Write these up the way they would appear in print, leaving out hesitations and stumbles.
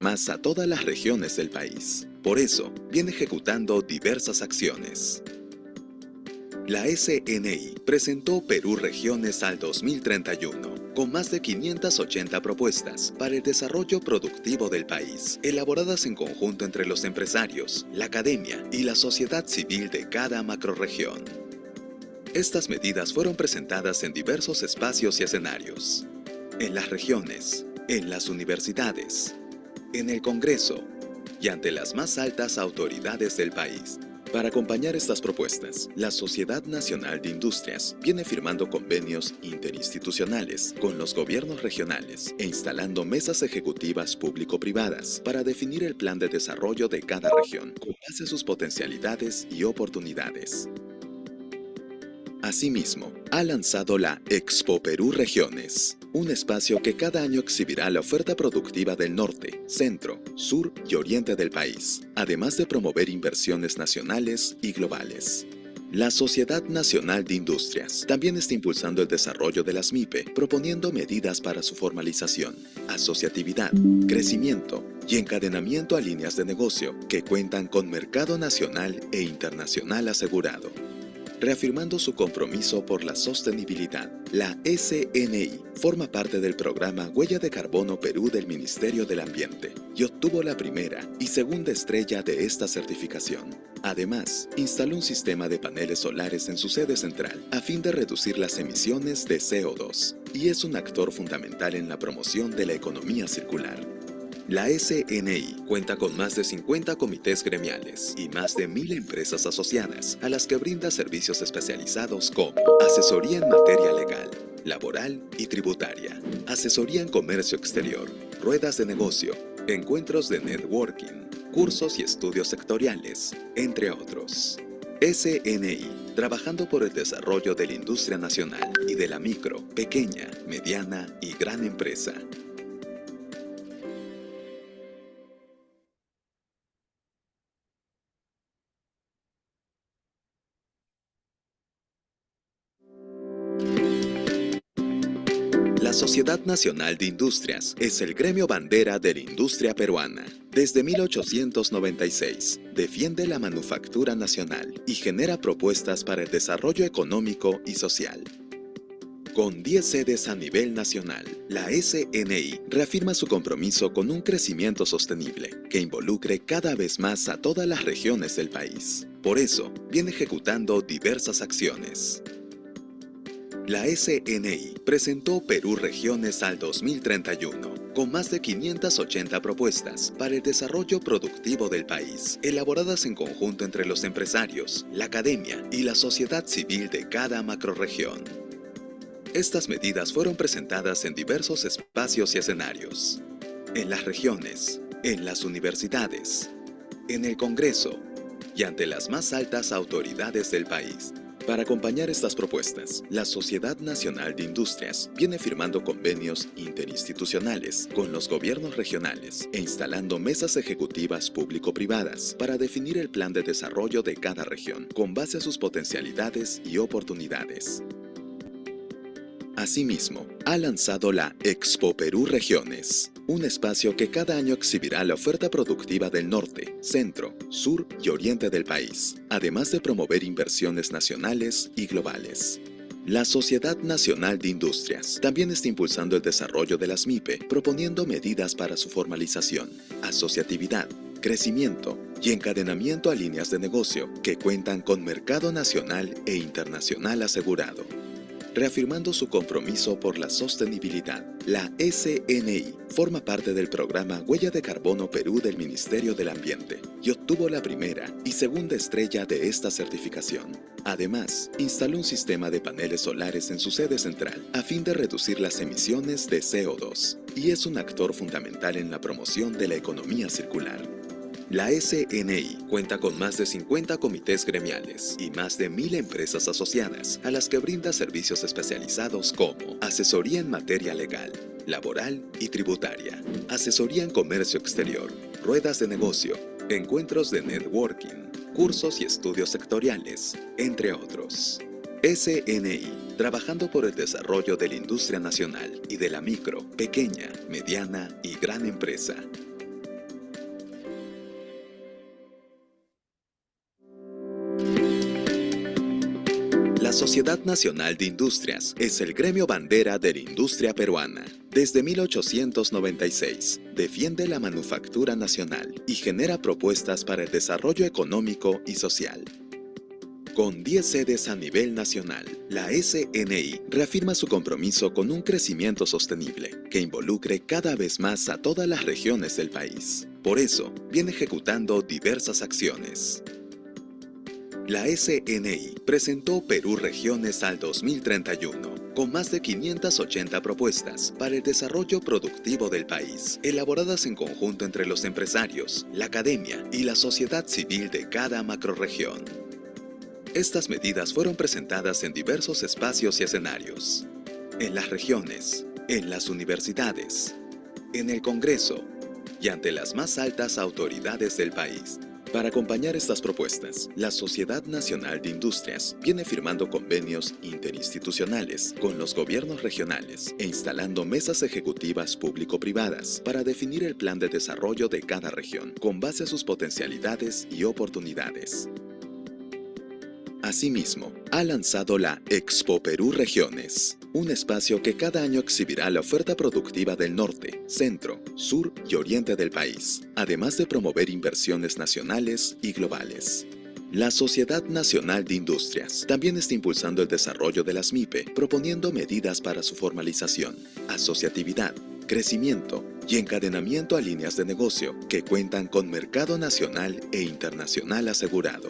más a todas las regiones del país. Por eso, viene ejecutando diversas acciones. La SNI presentó Perú Regiones al 2031, con más de 580 propuestas para el desarrollo productivo del país, elaboradas en conjunto entre los empresarios, la academia y la sociedad civil de cada macrorregión. Estas medidas fueron presentadas en diversos espacios y escenarios: en las regiones, en las universidades, en el Congreso y ante las más altas autoridades del país. Para acompañar estas propuestas, la Sociedad Nacional de Industrias viene firmando convenios interinstitucionales con los gobiernos regionales e instalando mesas ejecutivas público-privadas para definir el plan de desarrollo de cada región con base a sus potencialidades y oportunidades. Asimismo, ha lanzado la Expo Perú Regiones, un espacio que cada año exhibirá la oferta productiva del norte, centro, sur y oriente del país, además de promover inversiones nacionales y globales. La Sociedad Nacional de Industrias también está impulsando el desarrollo de las MIPE, proponiendo medidas para su formalización, asociatividad, crecimiento y encadenamiento a líneas de negocio que cuentan con mercado nacional e internacional asegurado. Reafirmando su compromiso por la sostenibilidad, la SNI forma parte del programa Huella de Carbono Perú del Ministerio del Ambiente y obtuvo la primera y segunda estrella de esta certificación. Además, instaló un sistema de paneles solares en su sede central a fin de reducir las emisiones de CO2 y es un actor fundamental en la promoción de la economía circular. La SNI cuenta con más de 50 comités gremiales y más de 1000 empresas asociadas a las que brinda servicios especializados como asesoría en materia legal, laboral y tributaria, asesoría en comercio exterior, ruedas de negocio, encuentros de networking, cursos y estudios sectoriales, entre otros. SNI, trabajando por el desarrollo de la industria nacional y de la micro, pequeña, mediana y gran empresa. La Sociedad Nacional de Industrias es el gremio bandera de la industria peruana. Desde 1896, defiende la manufactura nacional y genera propuestas para el desarrollo económico y social. Con 10 sedes a nivel nacional, la SNI reafirma su compromiso con un crecimiento sostenible que involucre cada vez más a todas las regiones del país. Por eso, viene ejecutando diversas acciones. La SNI presentó Perú Regiones al 2031, con más de 580 propuestas para el desarrollo productivo del país, elaboradas en conjunto entre los empresarios, la academia y la sociedad civil de cada macrorregión. Estas medidas fueron presentadas en diversos espacios y escenarios: en las regiones, en las universidades, en el Congreso y ante las más altas autoridades del país. Para acompañar estas propuestas, la Sociedad Nacional de Industrias viene firmando convenios interinstitucionales con los gobiernos regionales e instalando mesas ejecutivas público-privadas para definir el plan de desarrollo de cada región con base a sus potencialidades y oportunidades. Asimismo, ha lanzado la Expo Perú Regiones, un espacio que cada año exhibirá la oferta productiva del norte, centro, sur y oriente del país, además de promover inversiones nacionales y globales. La Sociedad Nacional de Industrias también está impulsando el desarrollo de las MIPE, proponiendo medidas para su formalización, asociatividad, crecimiento y encadenamiento a líneas de negocio que cuentan con mercado nacional e internacional asegurado. Reafirmando su compromiso por la sostenibilidad, la SNI forma parte del programa Huella de Carbono Perú del Ministerio del Ambiente y obtuvo la primera y segunda estrella de esta certificación. Además, instaló un sistema de paneles solares en su sede central a fin de reducir las emisiones de CO2 y es un actor fundamental en la promoción de la economía circular. La SNI cuenta con más de 50 comités gremiales y más de 1000 empresas asociadas a las que brinda servicios especializados como asesoría en materia legal, laboral y tributaria, asesoría en comercio exterior, ruedas de negocio, encuentros de networking, cursos y estudios sectoriales, entre otros. SNI, trabajando por el desarrollo de la industria nacional y de la micro, pequeña, mediana y gran empresa. Sociedad Nacional de Industrias es el gremio bandera de la industria peruana. Desde 1896, defiende la manufactura nacional y genera propuestas para el desarrollo económico y social. Con 10 sedes a nivel nacional, la SNI reafirma su compromiso con un crecimiento sostenible que involucre cada vez más a todas las regiones del país. Por eso, viene ejecutando diversas acciones. La SNI presentó Perú Regiones al 2031, con más de 580 propuestas para el desarrollo productivo del país, elaboradas en conjunto entre los empresarios, la academia y la sociedad civil de cada macrorregión. Estas medidas fueron presentadas en diversos espacios y escenarios, en las regiones, en las universidades, en el Congreso y ante las más altas autoridades del país. Para acompañar estas propuestas, la Sociedad Nacional de Industrias viene firmando convenios interinstitucionales con los gobiernos regionales e instalando mesas ejecutivas público-privadas para definir el plan de desarrollo de cada región con base a sus potencialidades y oportunidades. Asimismo, ha lanzado la Expo Perú Regiones, un espacio que cada año exhibirá la oferta productiva del norte, centro, sur y oriente del país, además de promover inversiones nacionales y globales. La Sociedad Nacional de Industrias también está impulsando el desarrollo de las MIPE, proponiendo medidas para su formalización, asociatividad, crecimiento y encadenamiento a líneas de negocio que cuentan con mercado nacional e internacional asegurado.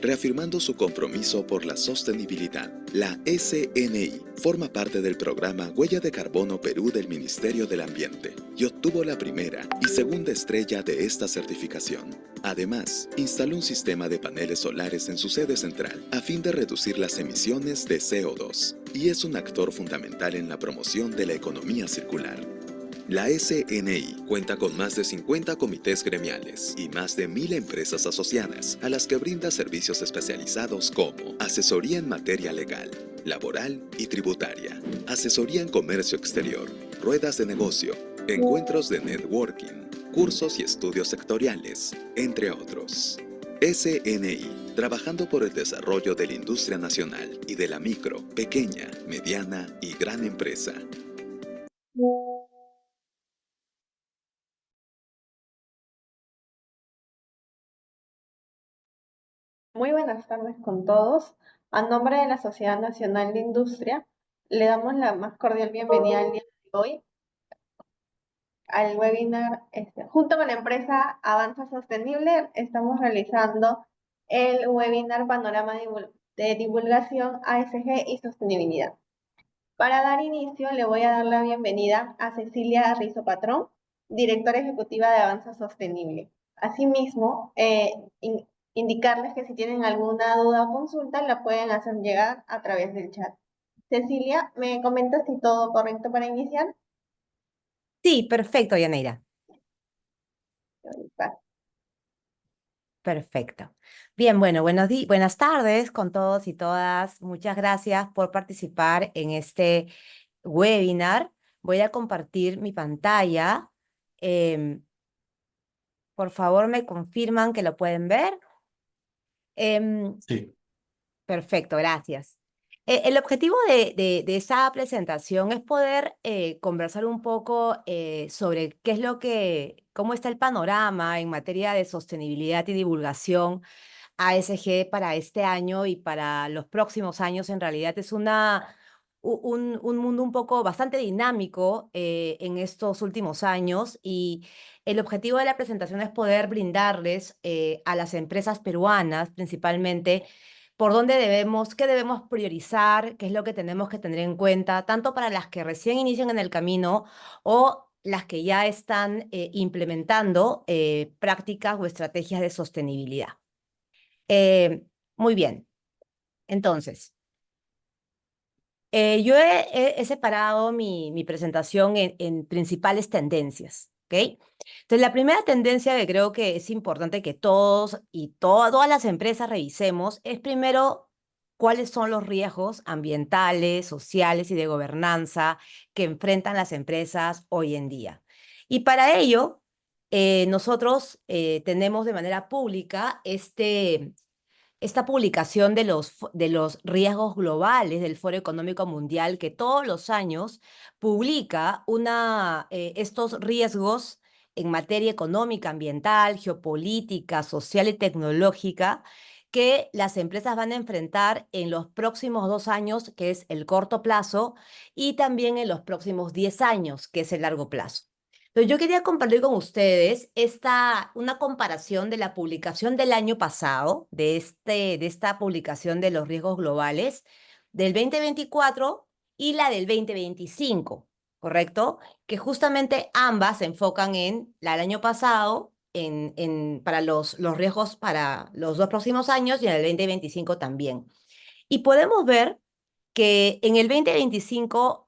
Reafirmando su compromiso por la sostenibilidad, la SNI forma parte del programa Huella de Carbono Perú del Ministerio del Ambiente y obtuvo la primera y segunda estrella de esta certificación. Además, instaló un sistema de paneles solares en su sede central a fin de reducir las emisiones de CO2 y es un actor fundamental en la promoción de la economía circular. La SNI cuenta con más de 50 comités gremiales y más de 1.000 empresas asociadas a las que brinda servicios especializados como asesoría en materia legal, laboral y tributaria, asesoría en comercio exterior, ruedas de negocio, encuentros de networking, cursos y estudios sectoriales, entre otros. SNI, trabajando por el desarrollo de la industria nacional y de la micro, pequeña, mediana y gran empresa. Muy buenas tardes con todos. A nombre de la Sociedad Nacional de Industria, le damos la más cordial bienvenida al día de hoy al webinar. Junto con la empresa Avanza Sostenible, estamos realizando el webinar Panorama de Divulgación ASG y Sostenibilidad. Para dar inicio, le voy a dar la bienvenida a Cecilia Rizo Patrón, directora ejecutiva de Avanza Sostenible. Asimismo, indicarles que si tienen alguna duda o consulta, la pueden hacer llegar a través del chat. Cecilia, ¿me comentas si todo correcto para iniciar? Sí, perfecto, Yaneira. Perfecto. Bien, bueno, buenas tardes con todos y todas. Muchas gracias por participar en este webinar. Voy a compartir mi pantalla. Por favor, me confirman que lo pueden ver. Sí. Perfecto, gracias. El objetivo de esta presentación es poder conversar un poco sobre cómo está el panorama en materia de sostenibilidad y divulgación ASG para este año y para los próximos años. En realidad es un mundo un poco bastante dinámico en estos últimos años, y el objetivo de la presentación es poder brindarles a las empresas peruanas principalmente qué debemos priorizar, qué es lo que tenemos que tener en cuenta, tanto para las que recién inician en el camino o las que ya están implementando prácticas o estrategias de sostenibilidad. Muy bien. Entonces, yo he separado mi presentación en principales tendencias, ¿ok? Entonces, la primera tendencia que creo que es importante que todos y todas las empresas revisemos es primero cuáles son los riesgos ambientales, sociales y de gobernanza que enfrentan las empresas hoy en día. Y para ello, nosotros tenemos de manera pública este esta publicación de los riesgos globales del Foro Económico Mundial, que todos los años publica estos riesgos en materia económica, ambiental, geopolítica, social y tecnológica que las empresas van a enfrentar en los próximos 2 años, que es el corto plazo, y también en los próximos 10 años, que es el largo plazo. Entonces, yo quería compartir con ustedes una comparación de la publicación del año pasado, de esta publicación de los riesgos globales, del 2024 y la del 2025, ¿correcto? Que justamente ambas se enfocan en la del año pasado, para los riesgos para los 2 próximos años y en el 2025 también. Y podemos ver que en el 2025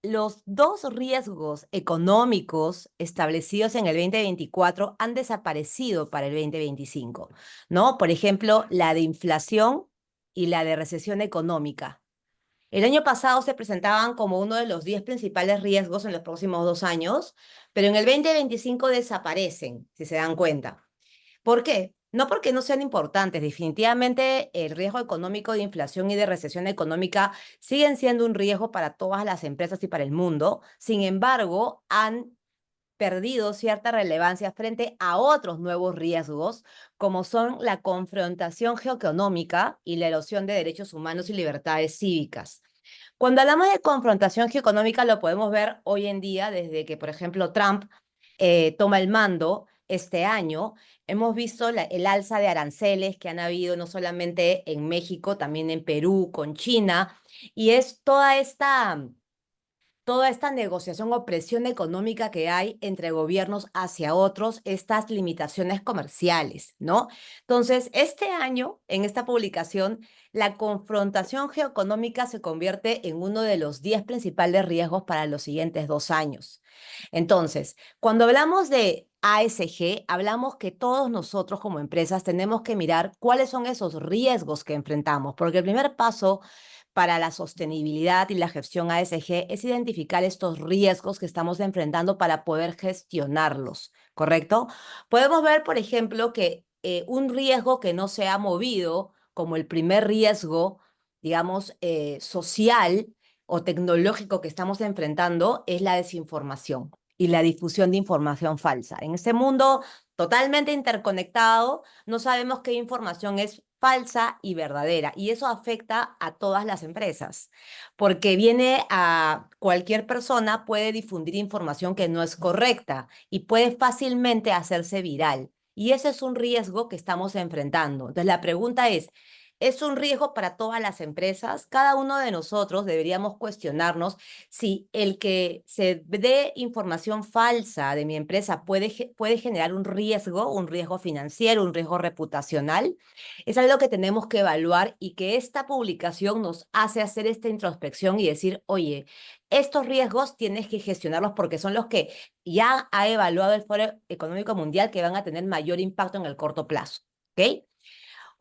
los dos riesgos económicos establecidos en el 2024 han desaparecido para el 2025, ¿no? Por ejemplo, la de inflación y la de recesión económica. El año pasado se presentaban como uno de los 10 principales riesgos en los próximos 2 años, pero en el 2025 desaparecen, si se dan cuenta. ¿Por qué? No porque no sean importantes, definitivamente el riesgo económico de inflación y de recesión económica siguen siendo un riesgo para todas las empresas y para el mundo. Sin embargo, han perdido cierta relevancia frente a otros nuevos riesgos, como son la confrontación geoeconómica y la erosión de derechos humanos y libertades cívicas. Cuando hablamos de confrontación geoeconómica, lo podemos ver hoy en día desde que, por ejemplo, Trump toma el mando este año. Hemos visto el alza de aranceles que han habido no solamente en México, también en Perú, con China, y es toda esta negociación o presión económica que hay entre gobiernos hacia otros, estas limitaciones comerciales, ¿no? Entonces, este año, en esta publicación, la confrontación geoeconómica se convierte en uno de los 10 principales riesgos para los siguientes 2 años. Entonces, cuando hablamos de ASG, hablamos que todos nosotros como empresas tenemos que mirar cuáles son esos riesgos que enfrentamos, porque el primer paso para la sostenibilidad y la gestión ASG es identificar estos riesgos que estamos enfrentando para poder gestionarlos, ¿correcto? Podemos ver, por ejemplo, que un riesgo que no se ha movido, como el primer riesgo, digamos, social o tecnológico que estamos enfrentando, es la desinformación y la difusión de información falsa. En este mundo totalmente interconectado, no sabemos qué información es falsa y verdadera, y eso afecta a todas las empresas, porque cualquier persona puede difundir información que no es correcta y puede fácilmente hacerse viral, y ese es un riesgo que estamos enfrentando. Entonces, la pregunta ¿es un riesgo para todas las empresas? Cada uno de nosotros deberíamos cuestionarnos si el que se dé información falsa de mi empresa puede generar un riesgo financiero, un riesgo reputacional. Es algo que tenemos que evaluar y que esta publicación nos hace hacer esta introspección y decir, oye, estos riesgos tienes que gestionarlos porque son los que ya ha evaluado el Foro Económico Mundial que van a tener mayor impacto en el corto plazo. ¿Ok?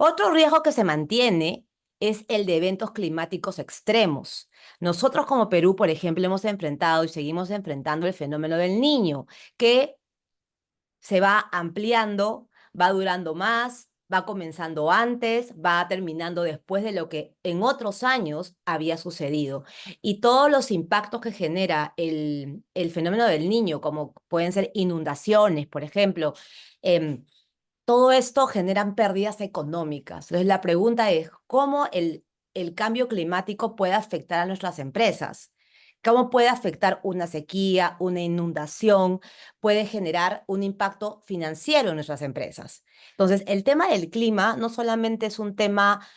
Otro riesgo que se mantiene es el de eventos climáticos extremos. Nosotros como Perú, por ejemplo, hemos enfrentado y seguimos enfrentando el fenómeno del Niño, que se va ampliando, va durando más, va comenzando antes, va terminando después de lo que en otros años había sucedido. Y todos los impactos que genera el fenómeno del Niño, como pueden ser inundaciones, por ejemplo, todo esto generan pérdidas económicas. Entonces, la pregunta es, ¿cómo el cambio climático puede afectar a nuestras empresas? ¿Cómo puede afectar una sequía, una inundación? Puede generar un impacto financiero en nuestras empresas. Entonces, el tema del clima no solamente es un tema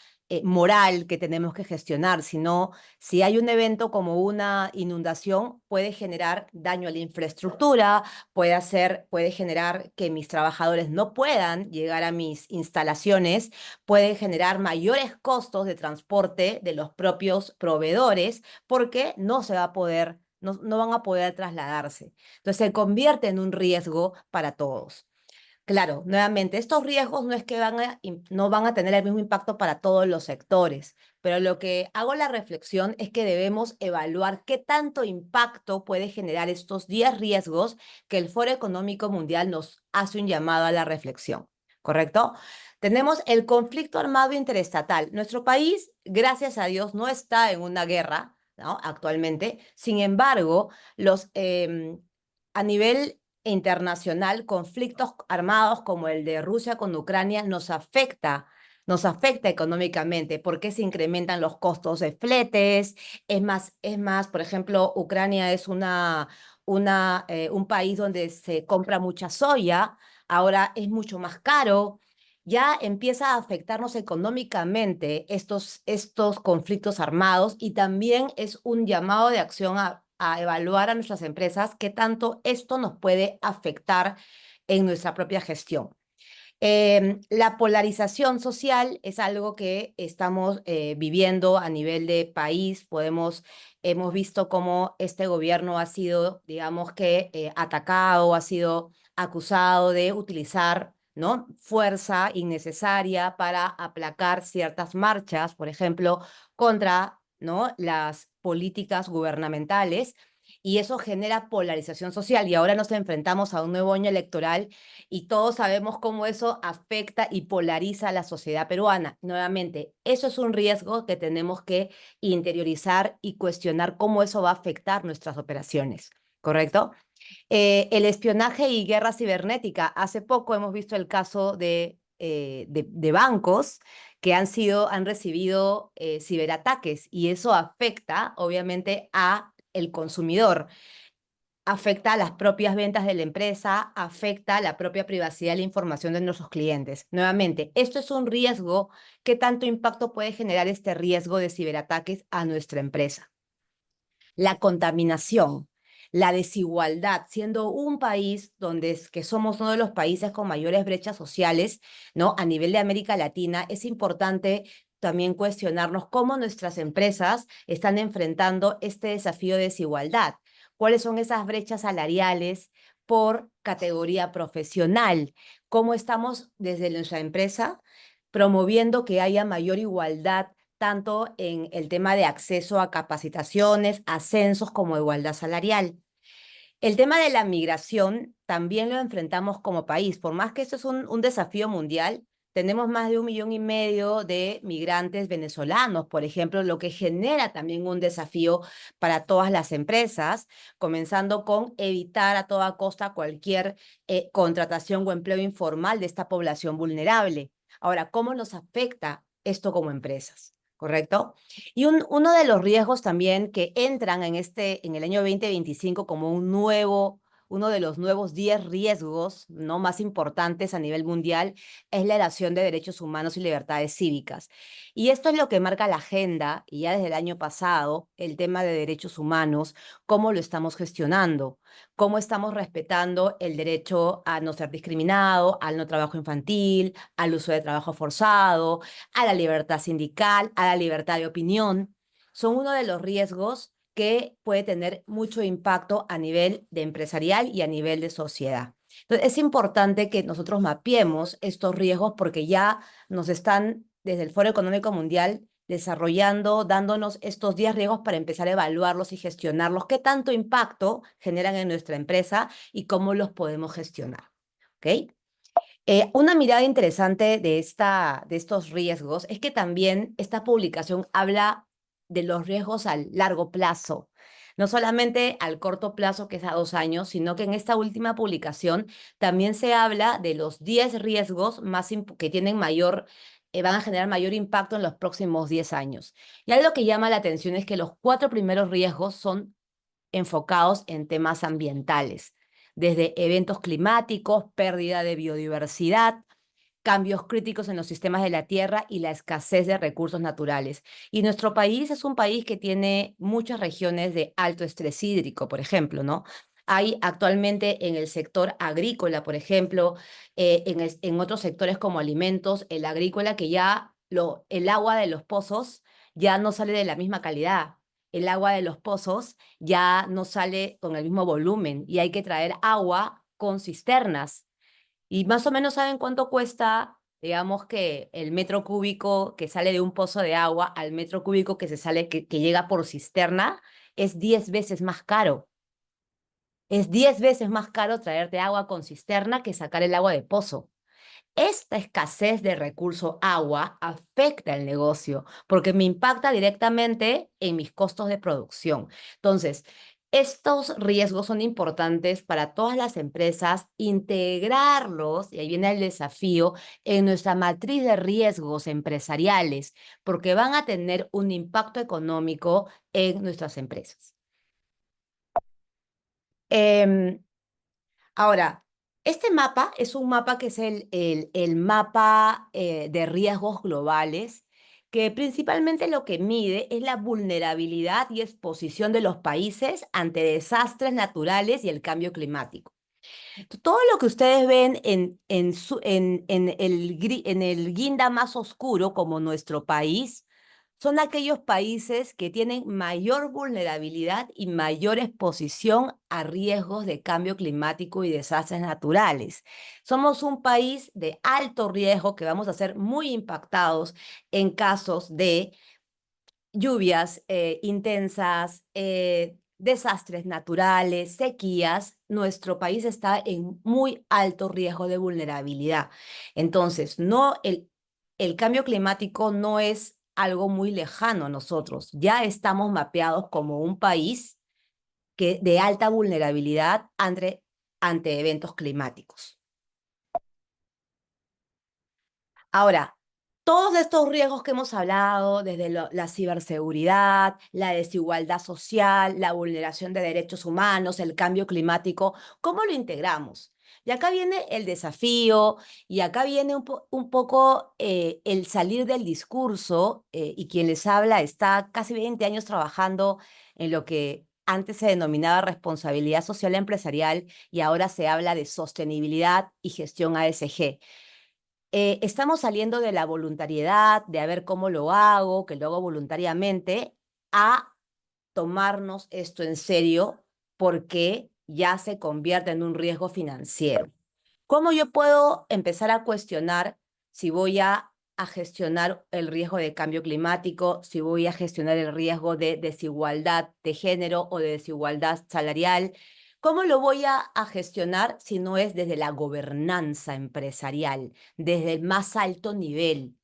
moral que tenemos que gestionar, sino si hay un evento como una inundación, puede generar daño a la infraestructura, puede generar que mis trabajadores no puedan llegar a mis instalaciones, puede generar mayores costos de transporte de los propios proveedores porque no van a poder trasladarse. Entonces se convierte en un riesgo para todos. Claro, nuevamente, estos riesgos no es que no van a tener el mismo impacto para todos los sectores, pero lo que hago la reflexión es que debemos evaluar qué tanto impacto puede generar estos 10 riesgos que el Foro Económico Mundial nos hace un llamado a la reflexión. ¿correcto? Tenemos el conflicto armado interestatal. Nuestro país, gracias a Dios, no está en una guerra, ¿no? Actualmente. Sin embargo, a nivel internacional, conflictos armados como el de Rusia con Ucrania nos afecta económicamente porque se incrementan los costos de fletes. Es más, por ejemplo, Ucrania es un país donde se compra mucha soya, ahora es mucho más caro. Ya empieza a afectarnos económicamente estos conflictos armados y también es un llamado de acción a evaluar a nuestras empresas qué tanto esto nos puede afectar en nuestra propia gestión. La polarización social es algo que estamos viviendo a nivel de país. Hemos visto cómo este gobierno ha sido, digamos que, atacado, ha sido acusado de utilizar, ¿no?, fuerza innecesaria para aplacar ciertas marchas, por ejemplo, contra, ¿no?, las políticas gubernamentales. Y eso genera polarización social. Y ahora nos enfrentamos a un nuevo año electoral y todos sabemos cómo eso afecta y polariza a la sociedad peruana. Nuevamente, eso es un riesgo que tenemos que interiorizar y cuestionar cómo eso va a afectar nuestras operaciones, ¿correcto? El espionaje y guerra cibernética. Hace poco hemos visto el caso de bancos que han recibido ciberataques y eso afecta, obviamente, a el consumidor, afecta a las propias ventas de la empresa, afecta a la propia privacidad de la información de nuestros clientes. Nuevamente, esto es un riesgo. ¿Qué tanto impacto puede generar este riesgo de ciberataques a nuestra empresa? La contaminación, la desigualdad, siendo un país que somos uno de los países con mayores brechas sociales, ¿no?, a nivel de América Latina, es importante también cuestionarnos cómo nuestras empresas están enfrentando este desafío de desigualdad. ¿Cuáles son esas brechas salariales por categoría profesional? ¿Cómo estamos desde nuestra empresa promoviendo que haya mayor igualdad tanto en el tema de acceso a capacitaciones, ascensos, como igualdad salarial? El tema de la migración también lo enfrentamos como país. Por más que esto es un desafío mundial, tenemos más de 1,5 millones de migrantes venezolanos, por ejemplo, lo que genera también un desafío para todas las empresas, comenzando con evitar a toda costa cualquier contratación o empleo informal de esta población vulnerable. Ahora, ¿cómo nos afecta esto como empresas? ¿Correcto? Y uno de los riesgos también que entran en el año 2025 como uno de los nuevos 10 riesgos, ¿no?, más importantes a nivel mundial, es la erosión de derechos humanos y libertades cívicas. Y esto es lo que marca la agenda, y ya desde el año pasado, el tema de derechos humanos, cómo lo estamos gestionando, cómo estamos respetando el derecho a no ser discriminado, al no trabajo infantil, al uso de trabajo forzado, a la libertad sindical, a la libertad de opinión. Son uno de los riesgos que puede tener mucho impacto a nivel de empresarial y a nivel de sociedad. Entonces, es importante que nosotros mapeemos estos riesgos porque ya nos están, desde el Foro Económico Mundial, desarrollando, dándonos estos 10 riesgos para empezar a evaluarlos y gestionarlos, qué tanto impacto generan en nuestra empresa y cómo los podemos gestionar. ¿Ok? Una mirada interesante de estos riesgos es que también esta publicación habla de los riesgos al largo plazo, no solamente al corto plazo, que es a 2 años, sino que en esta última publicación también se habla de los 10 riesgos que van a generar mayor impacto en los próximos 10 años. Y algo que llama la atención es que los 4 primeros riesgos son enfocados en temas ambientales, desde eventos climáticos, pérdida de biodiversidad, cambios críticos en los sistemas de la tierra y la escasez de recursos naturales. Y nuestro país es un país que tiene muchas regiones de alto estrés hídrico, por ejemplo, ¿no? Hay actualmente en el sector agrícola, por ejemplo, en otros sectores como alimentos, el agrícola, que ya el agua de los pozos ya no sale de la misma calidad. El agua de los pozos ya no sale con el mismo volumen y hay que traer agua con cisternas. Y más o menos saben cuánto cuesta, digamos, que el metro cúbico que sale de un pozo de agua al metro cúbico que llega por cisterna. Es 10 veces más caro. Es 10 veces más caro traerte agua con cisterna que sacar el agua de pozo. esta escasez de recurso agua afecta el negocio porque me impacta directamente en mis costos de producción. Entonces, estos riesgos son importantes para todas las empresas, integrarlos, y ahí viene el desafío, en nuestra matriz de riesgos empresariales, porque van a tener un impacto económico en nuestras empresas. Ahora, este mapa es un mapa que es el mapa de riesgos globales, que principalmente lo que mide es la vulnerabilidad y exposición de los países ante desastres naturales y el cambio climático. Todo lo que ustedes ven en el guinda más oscuro, como nuestro país, son aquellos países que tienen mayor vulnerabilidad y mayor exposición a riesgos de cambio climático y desastres naturales. Somos un país de alto riesgo que vamos a ser muy impactados en casos de lluvias intensas, desastres naturales, sequías. Nuestro país está en muy alto riesgo de vulnerabilidad. Entonces, el cambio climático no es algo muy lejano a nosotros. Ya estamos mapeados como un país de alta vulnerabilidad ante eventos climáticos. Ahora, todos estos riesgos que hemos hablado, desde la ciberseguridad, la desigualdad social, la vulneración de derechos humanos, el cambio climático, ¿cómo lo integramos? Y acá viene el desafío, y acá viene un poco el salir del discurso, y quien les habla está casi 20 años trabajando en lo que antes se denominaba responsabilidad social empresarial y ahora se habla de sostenibilidad y gestión ASG. Estamos saliendo de la voluntariedad, de a ver cómo lo hago, que lo hago voluntariamente, a tomarnos esto en serio porque ya se convierte en un riesgo financiero. ¿Cómo yo puedo empezar a cuestionar si voy a gestionar el riesgo de cambio climático, si voy a gestionar el riesgo de desigualdad de género o de desigualdad salarial? ¿Cómo lo voy a gestionar si no es desde la gobernanza empresarial, desde el más alto nivel?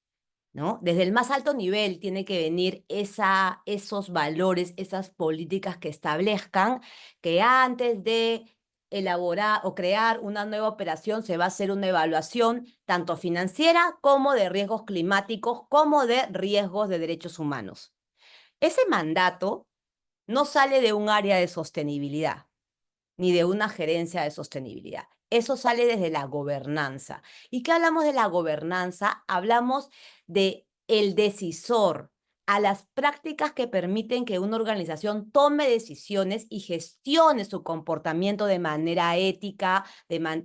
¿No? Desde el más alto nivel tiene que venir esos valores, esas políticas que establezcan que antes de elaborar o crear una nueva operación se va a hacer una evaluación tanto financiera como de riesgos climáticos, como de riesgos de derechos humanos. Ese mandato no sale de un área de sostenibilidad ni de una gerencia de sostenibilidad. Eso sale desde la gobernanza. ¿Y qué hablamos de la gobernanza? Hablamos de el decisor, a las prácticas que permiten que una organización tome decisiones y gestione su comportamiento de manera ética,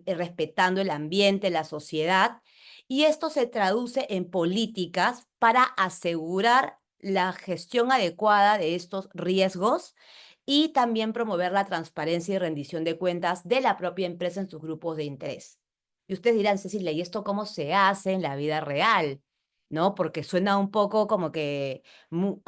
respetando el ambiente, la sociedad. Y esto se traduce en políticas para asegurar la gestión adecuada de estos riesgos y también promover la transparencia y rendición de cuentas de la propia empresa en sus grupos de interés. Y ustedes dirán, Cecilia, ¿y esto cómo se hace en la vida real? ¿No? Porque suena un poco como que un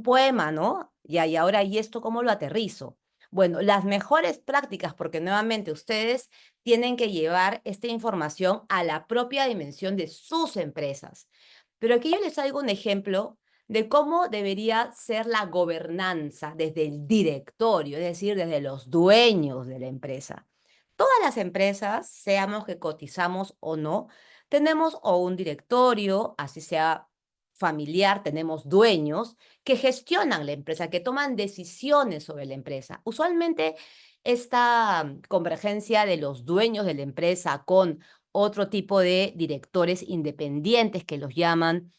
poema, ¿no? Y ahora, ¿y esto cómo lo aterrizo? Bueno, las mejores prácticas, porque nuevamente ustedes tienen que llevar esta información a la propia dimensión de sus empresas. Pero aquí yo les traigo un ejemplo de cómo debería ser la gobernanza desde el directorio, es decir, desde los dueños de la empresa. Todas las empresas, seamos que cotizamos o no, tenemos o un directorio, así sea familiar, tenemos dueños que gestionan la empresa, que toman decisiones sobre la empresa. Usualmente esta convergencia de los dueños de la empresa con otro tipo de directores independientes que los llaman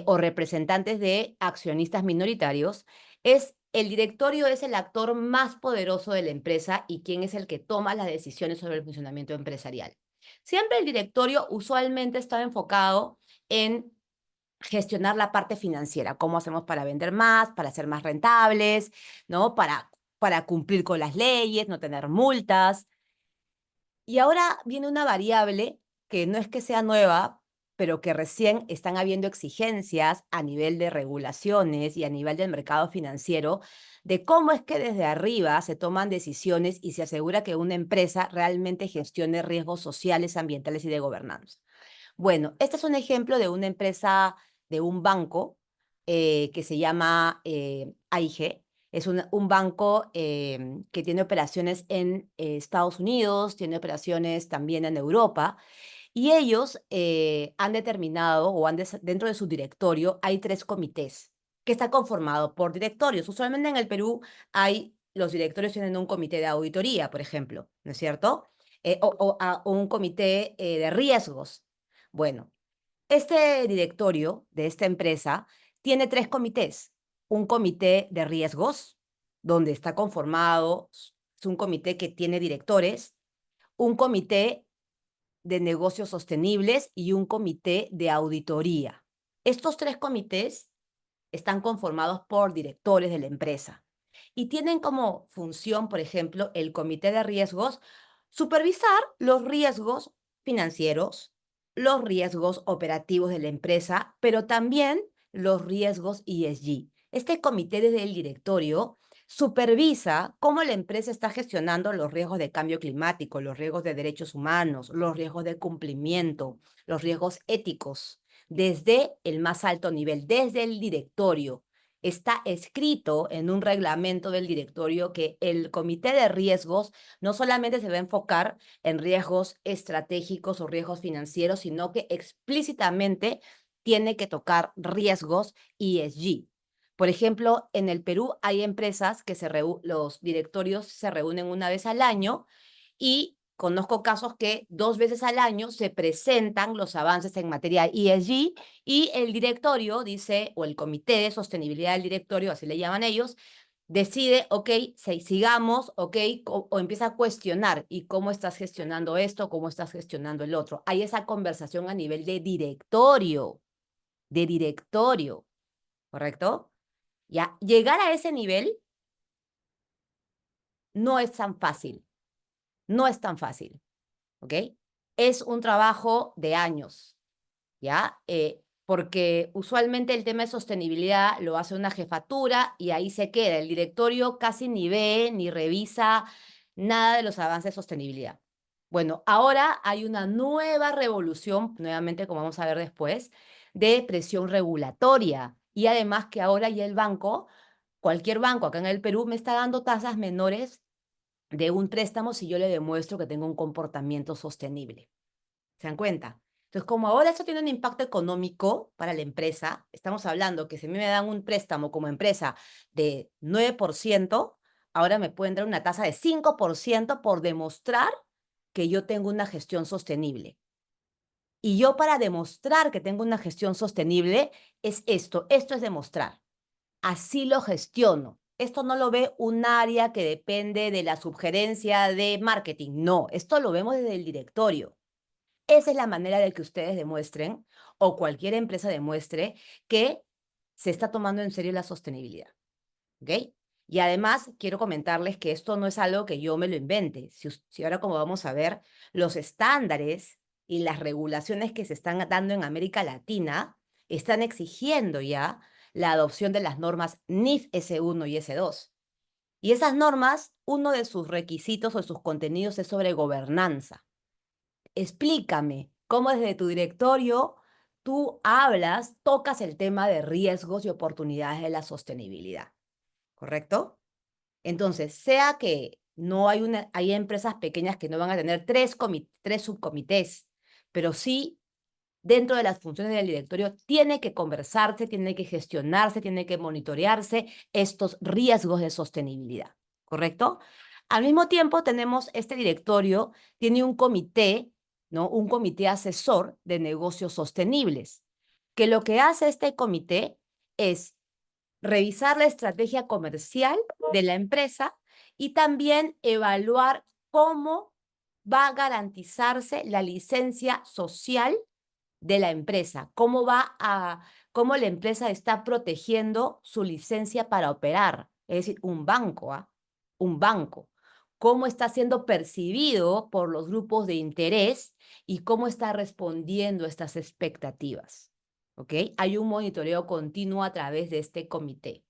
o representantes de accionistas minoritarios, el directorio es el actor más poderoso de la empresa y quien es el que toma las decisiones sobre el funcionamiento empresarial. Siempre el directorio usualmente está enfocado en gestionar la parte financiera, cómo hacemos para vender más, para ser más rentables, ¿no? Para cumplir con las leyes, no tener multas. Y ahora viene una variable que no es que sea nueva, pero que recién están habiendo exigencias a nivel de regulaciones y a nivel del mercado financiero de cómo es que desde arriba se toman decisiones y se asegura que una empresa realmente gestione riesgos sociales, ambientales y de gobernanza. Bueno, este es un ejemplo de una empresa, de un banco que se llama AIG. Es un banco que tiene operaciones en Estados Unidos, tiene operaciones también en Europa, y ellos han determinado, o dentro de su directorio, hay 3 comités que están conformados por directorios. Usualmente en el Perú los directorios tienen un comité de auditoría, por ejemplo, ¿no es cierto? O un comité de riesgos. Bueno, este directorio de esta empresa tiene 3 comités. Un comité de riesgos, donde está conformado, es un comité que tiene directores, un comité de negocios sostenibles y un comité de auditoría. Estos 3 comités están conformados por directores de la empresa y tienen como función, por ejemplo, el comité de riesgos, supervisar los riesgos financieros, los riesgos operativos de la empresa, pero también los riesgos ESG. Este comité desde el directorio supervisa cómo la empresa está gestionando los riesgos de cambio climático, los riesgos de derechos humanos, los riesgos de cumplimiento, los riesgos éticos, desde el más alto nivel, desde el directorio. Está escrito en un reglamento del directorio que el comité de riesgos no solamente se va a enfocar en riesgos estratégicos o riesgos financieros, sino que explícitamente tiene que tocar riesgos ESG. Por ejemplo, en el Perú hay empresas que los directorios se reúnen una vez al año y conozco casos que 2 veces al año se presentan los avances en materia ESG y el directorio dice, o el comité de sostenibilidad del directorio, así le llaman ellos, decide, ok, sigamos, ok, o empieza a cuestionar, ¿y cómo estás gestionando esto? ¿Cómo estás gestionando el otro? Hay esa conversación a nivel de directorio, ¿correcto? Ya, llegar a ese nivel no es tan fácil, no es tan fácil, ¿ok? Es un trabajo de años, ¿ya? Porque usualmente el tema de sostenibilidad lo hace una jefatura y ahí se queda. El directorio casi ni ve ni revisa nada de los avances de sostenibilidad. Bueno, ahora hay una nueva revolución, nuevamente como vamos a ver después, de presión regulatoria. Y además que ahora ya el banco, cualquier banco acá en el Perú, me está dando tasas menores de un préstamo si yo le demuestro que tengo un comportamiento sostenible. ¿Se dan cuenta? Entonces, como ahora eso tiene un impacto económico para la empresa, estamos hablando que si a mí me dan un préstamo como empresa de 9%, ahora me pueden dar una tasa de 5% por demostrar que yo tengo una gestión sostenible. Y yo para demostrar que tengo una gestión sostenible es esto es demostrar. Así lo gestiono. Esto no lo ve un área que depende de la sugerencia de marketing. No, esto lo vemos desde el directorio. Esa es la manera de que ustedes demuestren, o cualquier empresa demuestre, que se está tomando en serio la sostenibilidad. ¿Ok? Y además, quiero comentarles que esto no es algo que yo me lo invente. Si ahora, como vamos a ver, los estándares y las regulaciones que se están dando en América Latina están exigiendo ya la adopción de las normas NIF S1 y S2. Y esas normas, uno de sus requisitos o sus contenidos es sobre gobernanza. Explícame cómo desde tu directorio tú tocas el tema de riesgos y oportunidades de la sostenibilidad, ¿correcto? Entonces, sea que no hay empresas pequeñas que no van a tener 3 subcomités, pero sí dentro de las funciones del directorio tiene que conversarse, tiene que gestionarse, tiene que monitorearse estos riesgos de sostenibilidad, ¿correcto? Al mismo tiempo tenemos este directorio, tiene un comité, ¿no? Un comité asesor de negocios sostenibles, que lo que hace este comité es revisar la estrategia comercial de la empresa y también evaluar cómo va a garantizarse la licencia social de la empresa, cómo la empresa está protegiendo su licencia para operar, es decir, un banco, ¿ah? Un banco. cómo está siendo percibido por los grupos de interés y cómo está respondiendo a estas expectativas. ¿Ok? Hay un monitoreo continuo a través de este comité.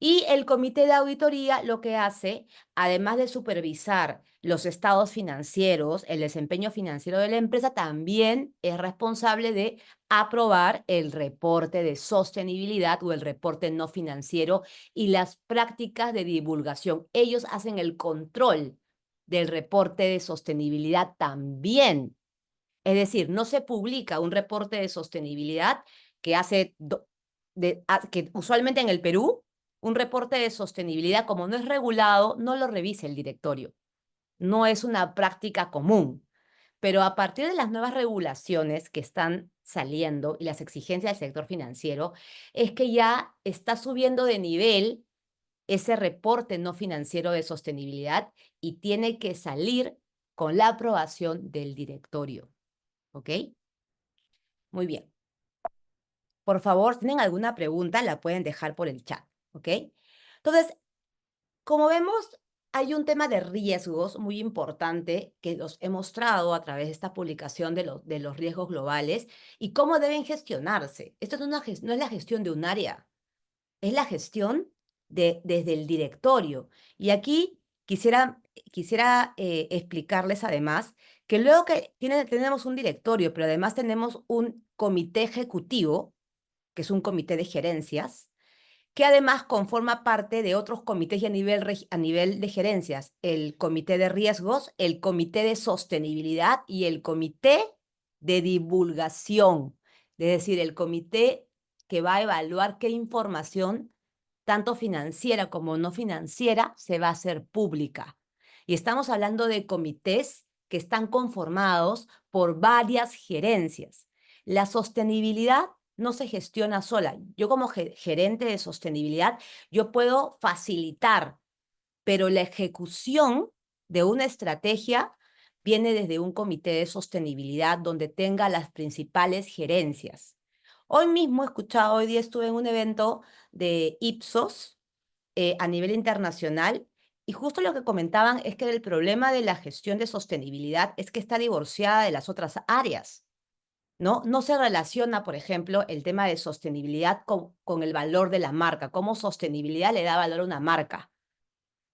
Y el comité de auditoría lo que hace, además de supervisar los estados financieros, el desempeño financiero de la empresa, también es responsable de aprobar el reporte de sostenibilidad o el reporte no financiero y las prácticas de divulgación. Ellos hacen el control del reporte de sostenibilidad también. Es decir, no se publica un reporte de sostenibilidad que usualmente en el Perú, un reporte de sostenibilidad, como no es regulado, no lo revisa el directorio. No es una práctica común. Pero a partir de las nuevas regulaciones que están saliendo y las exigencias del sector financiero, es que ya está subiendo de nivel ese reporte no financiero de sostenibilidad y tiene que salir con la aprobación del directorio. ¿Ok? Muy bien. Por favor, si tienen alguna pregunta, la pueden dejar por el chat. ¿Ok? Entonces, como vemos, hay un tema de riesgos muy importante que los he mostrado a través de esta publicación de los riesgos globales y cómo deben gestionarse. Esto no es la gestión de un área, es la gestión desde el directorio. Y aquí quisiera explicarles además que luego que tenemos un directorio, pero además tenemos un comité ejecutivo, que es un comité de gerencias, que además conforma parte de otros comités y a nivel de gerencias, el comité de riesgos, el comité de sostenibilidad y el comité de divulgación, es decir, el comité que va a evaluar qué información, tanto financiera como no financiera, se va a hacer pública. Y estamos hablando de comités que están conformados por varias gerencias. La sostenibilidad no se gestiona sola. Yo como gerente de sostenibilidad, yo puedo facilitar, pero la ejecución de una estrategia viene desde un comité de sostenibilidad donde tenga las principales gerencias. Hoy día estuve en un evento de Ipsos a nivel internacional y justo lo que comentaban es que el problema de la gestión de sostenibilidad es que está divorciada de las otras áreas. ¿No? No se relaciona, por ejemplo, el tema de sostenibilidad con el valor de la marca, cómo sostenibilidad le da valor a una marca,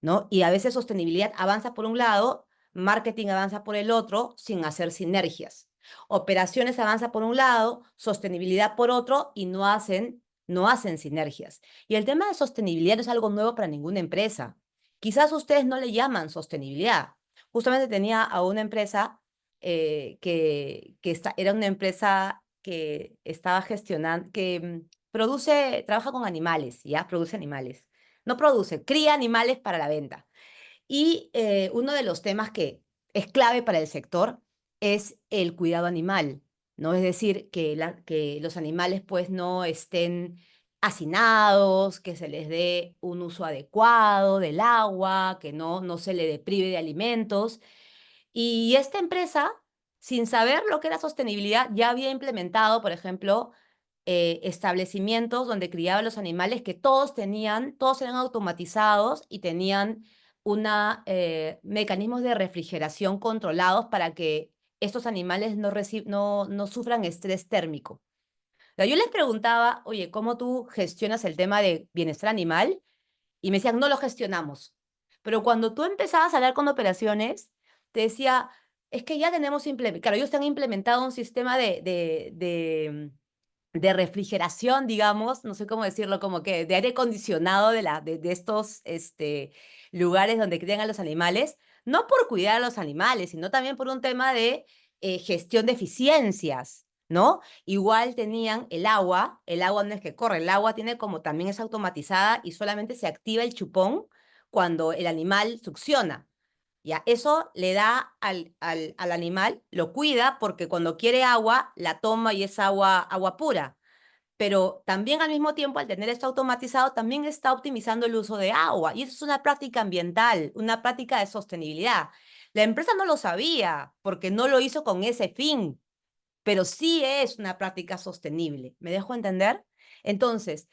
¿no? Y a veces sostenibilidad avanza por un lado, marketing avanza por el otro, sin hacer sinergias. Operaciones avanza por un lado, sostenibilidad por otro, y no hacen sinergias. Y el tema de sostenibilidad no es algo nuevo para ninguna empresa. Quizás ustedes no le llaman sostenibilidad. Justamente tenía a una empresa era una empresa que estaba gestionando, trabaja con animales, ya produce animales. No produce, cría animales para la venta. Y uno de los temas que es clave para el sector es el cuidado animal, ¿no? Es decir, que los animales pues no estén hacinados, que se les dé un uso adecuado del agua, que no se le deprive de alimentos. Y esta empresa, sin saber lo que era sostenibilidad, ya había implementado, por ejemplo, establecimientos donde criaban los animales que todos eran automatizados y tenían mecanismos de refrigeración controlados para que estos animales no sufran estrés térmico. O sea, yo les preguntaba, oye, ¿cómo tú gestionas el tema de bienestar animal? Y me decían, no lo gestionamos. Pero cuando tú empezabas a hablar con operaciones, te decía, es que ya tenemos claro, ellos han implementado un sistema de refrigeración, digamos, no sé cómo decirlo, como que de aire acondicionado de estos lugares donde crían a los animales, no por cuidar a los animales, sino también por un tema de gestión de eficiencias, ¿no? Igual tenían el agua no es que corre, el agua tiene como también es automatizada y solamente se activa el chupón cuando el animal succiona. Ya, eso le da al animal, lo cuida porque cuando quiere agua, la toma y es agua pura. Pero también al mismo tiempo, al tener esto automatizado, también está optimizando el uso de agua. Y eso es una práctica ambiental, una práctica de sostenibilidad. La empresa no lo sabía porque no lo hizo con ese fin, pero sí es una práctica sostenible. ¿Me dejo entender? Entonces,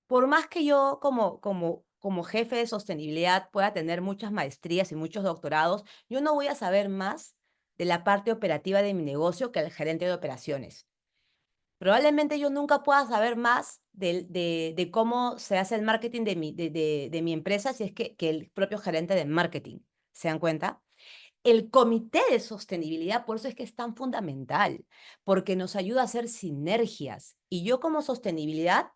por más que yo como como jefe de sostenibilidad pueda tener muchas maestrías y muchos doctorados, yo no voy a saber más de la parte operativa de mi negocio que el gerente de operaciones. Probablemente yo nunca pueda saber más de cómo se hace el marketing de mi empresa si es que el propio gerente de marketing. ¿Se dan cuenta? El comité de sostenibilidad, por eso es que es tan fundamental, porque nos ayuda a hacer sinergias. Y yo como sostenibilidad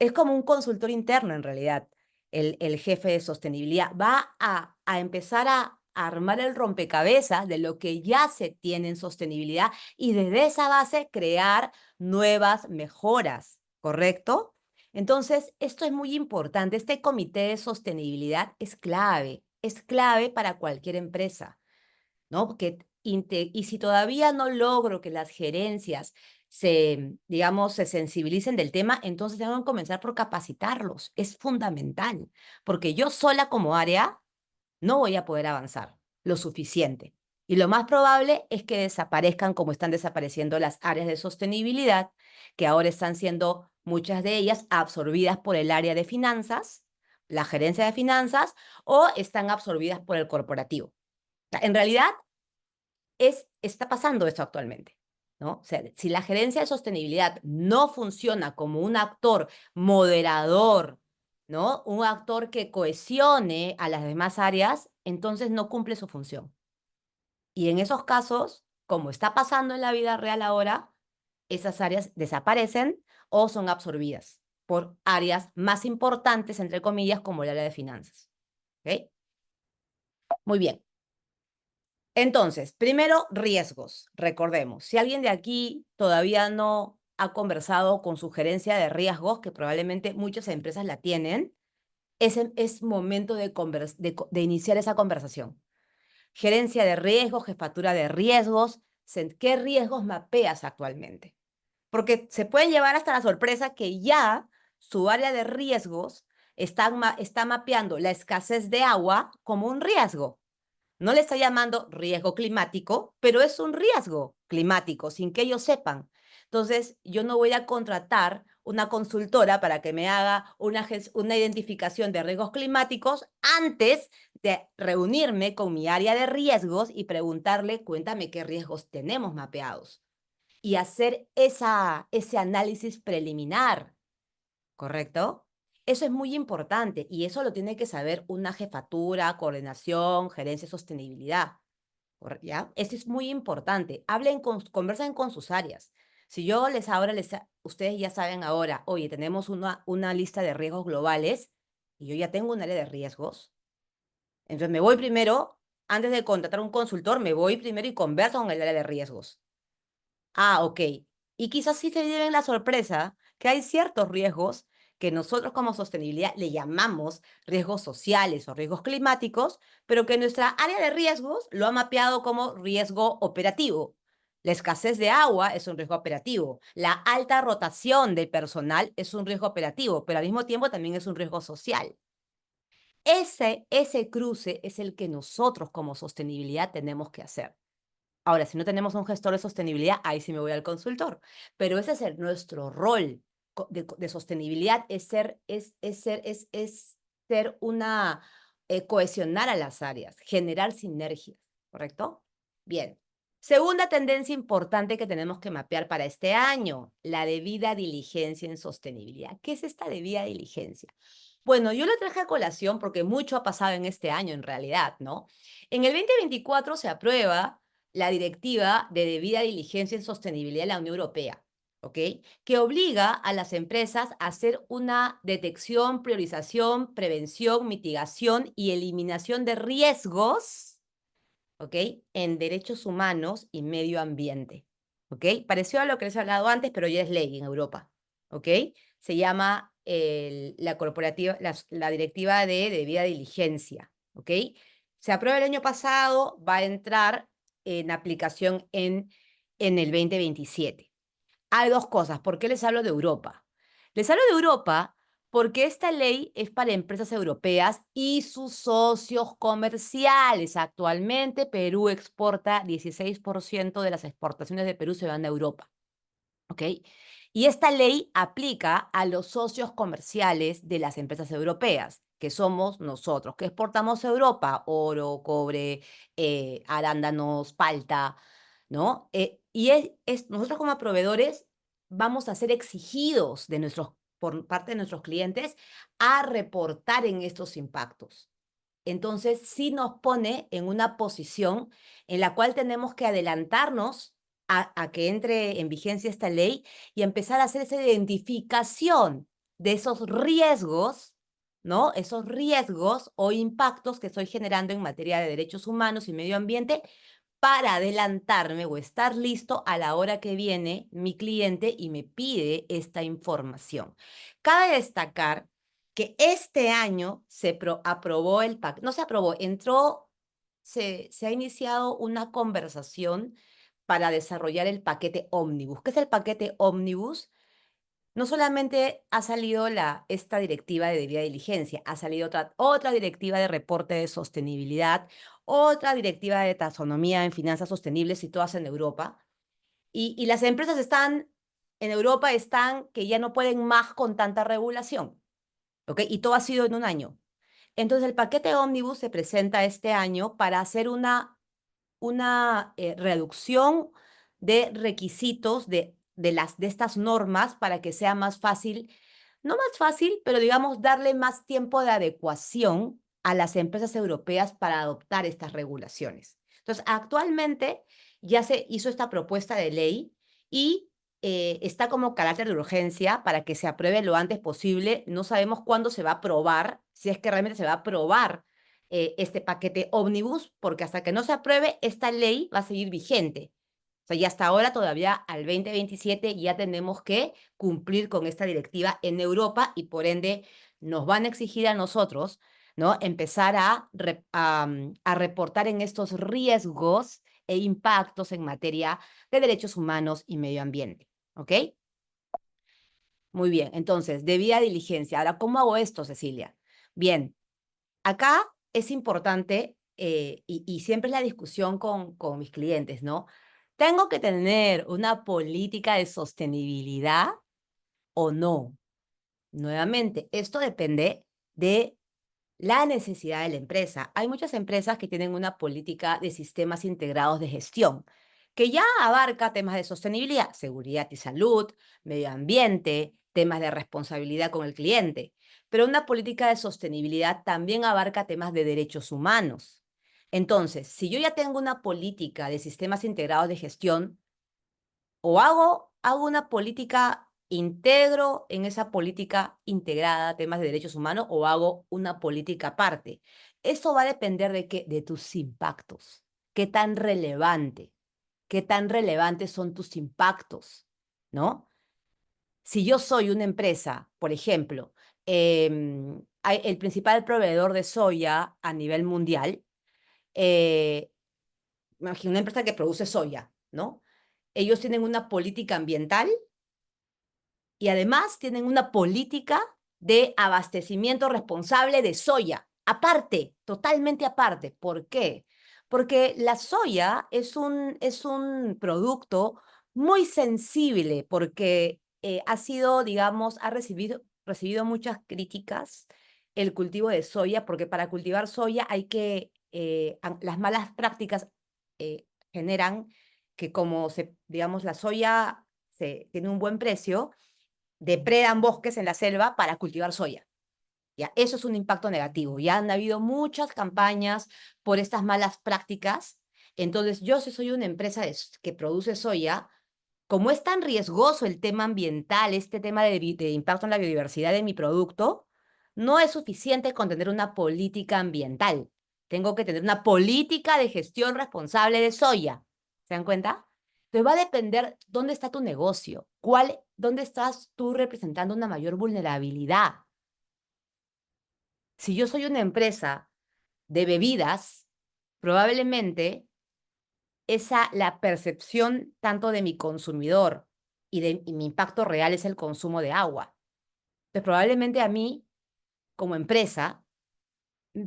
es como un consultor interno en realidad, el jefe de sostenibilidad. Va a empezar a armar el rompecabezas de lo que ya se tiene en sostenibilidad y desde esa base crear nuevas mejoras, ¿correcto? Entonces, esto es muy importante. Este comité de sostenibilidad es clave para cualquier empresa, ¿no? Y si todavía no logro que las gerencias digamos, se sensibilicen del tema, entonces tengo que comenzar por capacitarlos. Es fundamental, porque yo sola como área no voy a poder avanzar lo suficiente. Y lo más probable es que desaparezcan como están desapareciendo las áreas de sostenibilidad, que ahora están siendo muchas de ellas absorbidas por el área de finanzas, la gerencia de finanzas, o están absorbidas por el corporativo. O sea, en realidad, está pasando esto actualmente, ¿no? O sea, si la gerencia de sostenibilidad no funciona como un actor moderador, ¿no? Un actor que cohesione a las demás áreas, entonces no cumple su función. Y en esos casos, como está pasando en la vida real ahora, esas áreas desaparecen o son absorbidas por áreas más importantes, entre comillas, como el área de finanzas. ¿Ok? Muy bien. Entonces, primero, riesgos. Recordemos, si alguien de aquí todavía no ha conversado con su gerencia de riesgos, que probablemente muchas empresas la tienen, es momento de iniciar esa conversación. Gerencia de riesgos, jefatura de riesgos, ¿qué riesgos mapeas actualmente? Porque se pueden llevar hasta la sorpresa que ya su área de riesgos está mapeando la escasez de agua como un riesgo. No le está llamando riesgo climático, pero es un riesgo climático, sin que ellos sepan. Entonces, yo no voy a contratar una consultora para que me haga una identificación de riesgos climáticos antes de reunirme con mi área de riesgos y preguntarle, cuéntame qué riesgos tenemos mapeados. Y hacer ese análisis preliminar, ¿correcto? Eso es muy importante y eso lo tiene que saber una jefatura, coordinación, gerencia de sostenibilidad. ¿Ya? Eso es muy importante. Conversen con sus áreas. Si yo ustedes ya saben ahora, oye, tenemos una lista de riesgos globales y yo ya tengo un área de riesgos. Entonces me voy primero, antes de contratar un consultor, me voy primero y converso con el área de riesgos. Ah, ok. Y quizás sí se lleven la sorpresa que hay ciertos riesgos que nosotros como sostenibilidad le llamamos riesgos sociales o riesgos climáticos, pero que nuestra área de riesgos lo ha mapeado como riesgo operativo. La escasez de agua es un riesgo operativo. La alta rotación del personal es un riesgo operativo, pero al mismo tiempo también es un riesgo social. Ese cruce es el que nosotros como sostenibilidad tenemos que hacer. Ahora, si no tenemos un gestor de sostenibilidad, ahí sí me voy al consultor. Pero ese es nuestro rol de sostenibilidad, cohesionar a las áreas, generar sinergias, ¿correcto? Bien. Segunda tendencia importante que tenemos que mapear para este año, la debida diligencia en sostenibilidad. ¿Qué es esta debida diligencia? Bueno, yo lo traje a colación porque mucho ha pasado en este año en realidad, ¿no? En el 2024 se aprueba la Directiva de Debida Diligencia en Sostenibilidad de la Unión Europea, ¿ok? Que obliga a las empresas a hacer una detección, priorización, prevención, mitigación y eliminación de riesgos, ¿ok? En derechos humanos y medio ambiente, ¿ok? Pareció a lo que les he hablado antes, pero ya es ley en Europa, ¿ok? Se llama la Directiva de Debida Diligencia, ¿ok? Se aprueba el año pasado, va a entrar en aplicación en el 2027. Hay dos cosas. ¿Por qué les hablo de Europa? Les hablo de Europa porque esta ley es para empresas europeas y sus socios comerciales. Actualmente, Perú exporta 16% de las exportaciones de Perú se van a Europa. ¿ok? Y esta ley aplica a los socios comerciales de las empresas europeas, que somos nosotros, que exportamos a Europa, oro, cobre, arándanos, palta, ¿no? Nosotros como proveedores vamos a ser exigidos por parte de nuestros clientes a reportar en estos impactos. Entonces, sí nos pone en una posición en la cual tenemos que adelantarnos a que entre en vigencia esta ley y empezar a hacer esa identificación de esos riesgos, ¿no? Esos riesgos o impactos que estoy generando en materia de derechos humanos y medio ambiente para adelantarme o estar listo a la hora que viene mi cliente y me pide esta información. Cabe destacar que este año aprobó el paquete, no se aprobó, se ha iniciado una conversación para desarrollar el paquete Ómnibus. ¿Qué es el paquete Ómnibus? No solamente ha salido esta directiva de debida diligencia, ha salido otra directiva de reporte de sostenibilidad, otra directiva de taxonomía en finanzas sostenibles y todas en Europa. Y las empresas en Europa están que ya no pueden más con tanta regulación, ¿ok? Y todo ha sido en un año. Entonces el paquete Ómnibus se presenta este año para hacer una reducción de requisitos de estas normas para que sea más fácil, no más fácil, pero digamos darle más tiempo de adecuación a las empresas europeas para adoptar estas regulaciones. Entonces, actualmente ya se hizo esta propuesta de ley y está como carácter de urgencia para que se apruebe lo antes posible. No sabemos cuándo se va a aprobar, si es que realmente se va a aprobar este paquete ómnibus, porque hasta que no se apruebe, esta ley va a seguir vigente. O sea, y hasta ahora todavía al 2027 ya tenemos que cumplir con esta directiva en Europa y por ende nos van a exigir a nosotros, ¿no? Empezar a reportar en estos riesgos e impactos en materia de derechos humanos y medio ambiente, ¿ok? Muy bien, entonces, debida diligencia. Ahora, ¿cómo hago esto, Cecilia? Bien, acá es importante, y siempre es la discusión con mis clientes, ¿no? ¿Tengo que tener una política de sostenibilidad o no? Nuevamente, esto depende de la necesidad de la empresa. Hay muchas empresas que tienen una política de sistemas integrados de gestión, que ya abarca temas de sostenibilidad, seguridad y salud, medio ambiente, temas de responsabilidad con el cliente. Pero una política de sostenibilidad también abarca temas de derechos humanos. Entonces, si yo ya tengo una política de sistemas integrados de gestión, o hago una política, integro en esa política integrada temas de derechos humanos o hago una política aparte. Eso va a depender de qué, de tus impactos. Qué tan relevantes son tus impactos, ¿no? Si yo soy una empresa, por ejemplo, el principal proveedor de soya a nivel mundial, eh, imagina una empresa que produce soya, ¿no? Ellos tienen una política ambiental y además tienen una política de abastecimiento responsable de soya, aparte, totalmente aparte. ¿Por qué? Porque la soya es un producto muy sensible porque ha sido, digamos, recibido muchas críticas el cultivo de soya, porque para cultivar soya hay que, las malas prácticas generan que digamos, la soya tiene un buen precio, depredan bosques en la selva para cultivar soya. ¿Ya? Eso es un impacto negativo. Ya han habido muchas campañas por estas malas prácticas. Entonces, yo si soy una empresa que produce soya, como es tan riesgoso el tema ambiental, este tema de impacto en la biodiversidad de mi producto, no es suficiente con tener una política ambiental. Tengo que tener una política de gestión responsable de soya. ¿Se dan cuenta? Entonces va a depender dónde está tu negocio, dónde estás tú representando una mayor vulnerabilidad. Si yo soy una empresa de bebidas, probablemente la percepción tanto de mi consumidor y mi impacto real es el consumo de agua. Entonces, probablemente a mí, como empresa,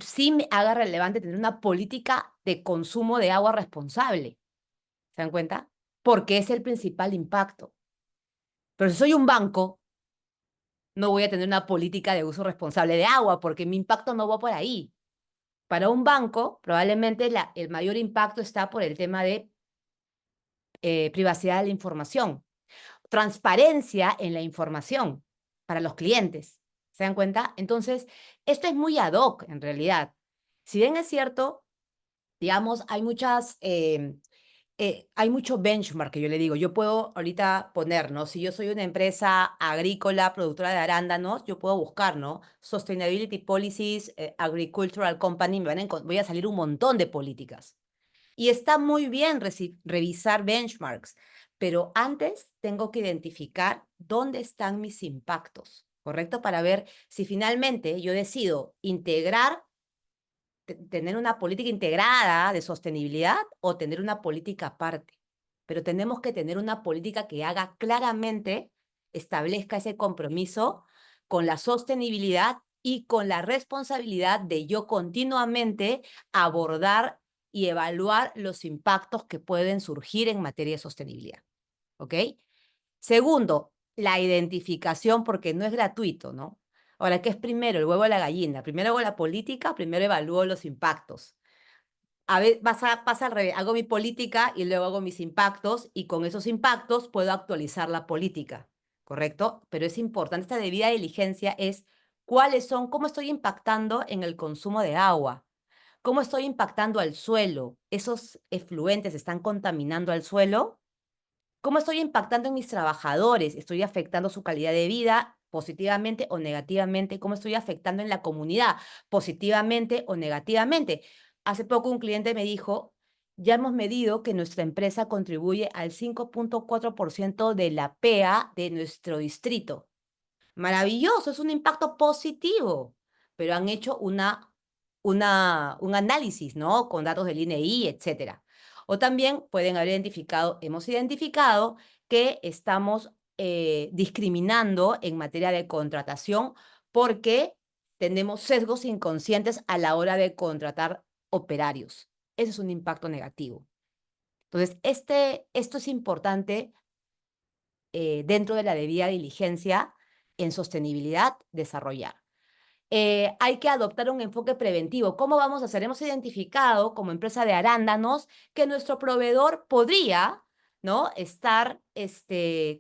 sí me haga relevante tener una política de consumo de agua responsable. ¿Se dan cuenta? Porque es el principal impacto. Pero si soy un banco, no voy a tener una política de uso responsable de agua porque mi impacto no va por ahí. Para un banco, probablemente el mayor impacto está por el tema de privacidad de la información, transparencia en la información para los clientes. ¿Se dan cuenta? Entonces, esto es muy ad hoc en realidad. Si bien es cierto, digamos, hay mucho benchmark que yo le digo. Yo puedo ahorita poner, ¿no? Si yo soy una empresa agrícola, productora de arándanos, yo puedo buscar, ¿no? Sustainability Policies, Agricultural Company, voy a salir un montón de políticas. Y está muy bien revisar benchmarks, pero antes tengo que identificar dónde están mis impactos, ¿correcto? Para ver si finalmente yo decido tener una política integrada de sostenibilidad o tener una política aparte. Pero tenemos que tener una política que haga claramente, establezca ese compromiso con la sostenibilidad y con la responsabilidad de yo continuamente abordar y evaluar los impactos que pueden surgir en materia de sostenibilidad. ¿Ok? Segundo, la identificación, porque no es gratuito, ¿no? Ahora, ¿qué es primero, el huevo o la gallina? Primero hago la política, primero evalúo los impactos. A veces pasa al revés, hago mi política y luego hago mis impactos y con esos impactos puedo actualizar la política, ¿correcto? Pero es importante, esta debida diligencia es cómo estoy impactando en el consumo de agua, cómo estoy impactando al suelo, esos efluentes están contaminando al suelo. ¿Cómo estoy impactando en mis trabajadores? ¿Estoy afectando su calidad de vida positivamente o negativamente? ¿Cómo estoy afectando en la comunidad positivamente o negativamente? Hace poco un cliente me dijo, ya hemos medido que nuestra empresa contribuye al 5.4% de la PEA de nuestro distrito. Maravilloso, es un impacto positivo, pero han hecho un análisis, ¿no? Con datos del INEI, etcétera. O también hemos identificado que estamos discriminando en materia de contratación porque tenemos sesgos inconscientes a la hora de contratar operarios. Ese es un impacto negativo. Entonces, esto es importante dentro de la debida diligencia en sostenibilidad desarrollar. Hay que adoptar un enfoque preventivo. ¿Cómo vamos a hacer? Hemos identificado como empresa de arándanos que nuestro proveedor podría, ¿no? estar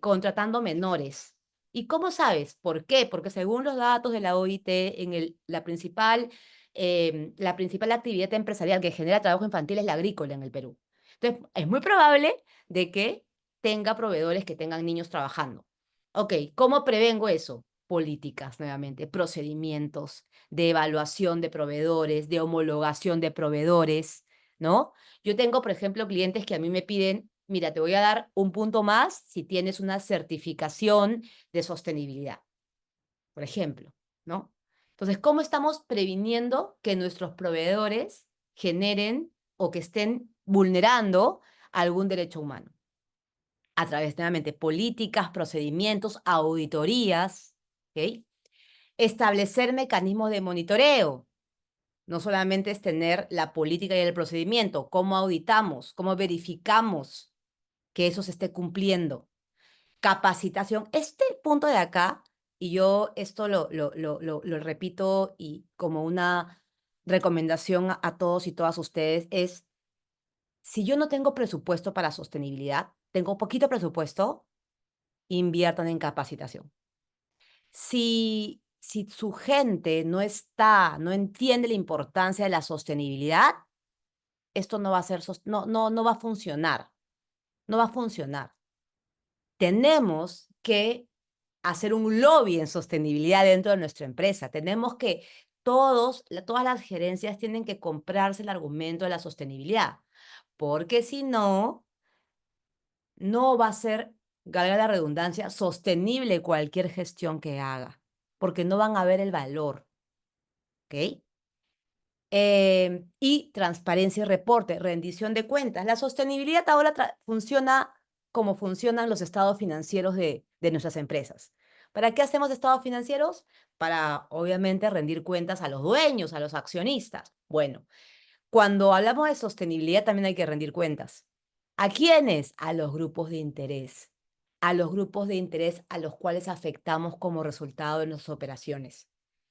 contratando menores. ¿Y cómo sabes? ¿Por qué? Porque según los datos de la OIT, la principal actividad empresarial que genera trabajo infantil es la agrícola en el Perú. Entonces, es muy probable de que tenga proveedores que tengan niños trabajando. Ok, ¿cómo prevengo eso? Políticas, nuevamente, procedimientos de evaluación de proveedores, de homologación de proveedores, ¿no? Yo tengo, por ejemplo, clientes que a mí me piden, mira, te voy a dar un punto más si tienes una certificación de sostenibilidad, por ejemplo, ¿no? Entonces, ¿cómo estamos previniendo que nuestros proveedores generen o que estén vulnerando algún derecho humano? A través, nuevamente, políticas, procedimientos, auditorías, ¿ok? Establecer mecanismos de monitoreo. No solamente es tener la política y el procedimiento, cómo auditamos, cómo verificamos que eso se esté cumpliendo. Capacitación. Este punto de acá, y yo esto lo repito y como una recomendación a todos y todas ustedes, es, si yo no tengo presupuesto para sostenibilidad, tengo poquito presupuesto, inviertan en capacitación. Si su gente no entiende la importancia de la sostenibilidad, esto no va a ser, no va a funcionar. No va a funcionar. Tenemos que hacer un lobby en sostenibilidad dentro de nuestra empresa. Tenemos que, todas las gerencias tienen que comprarse el argumento de la sostenibilidad, porque si no, no va a ser, valga la redundancia, sostenible cualquier gestión que haga, porque no van a ver el valor. ¿Ok? Y transparencia y reporte, rendición de cuentas. La sostenibilidad ahora funciona como funcionan los estados financieros de nuestras empresas. ¿Para qué hacemos estados financieros? Para, obviamente, rendir cuentas a los dueños, a los accionistas. Bueno, cuando hablamos de sostenibilidad también hay que rendir cuentas. ¿A quiénes? A los grupos de interés. a los grupos de interés a los cuales afectamos como resultado de nuestras operaciones.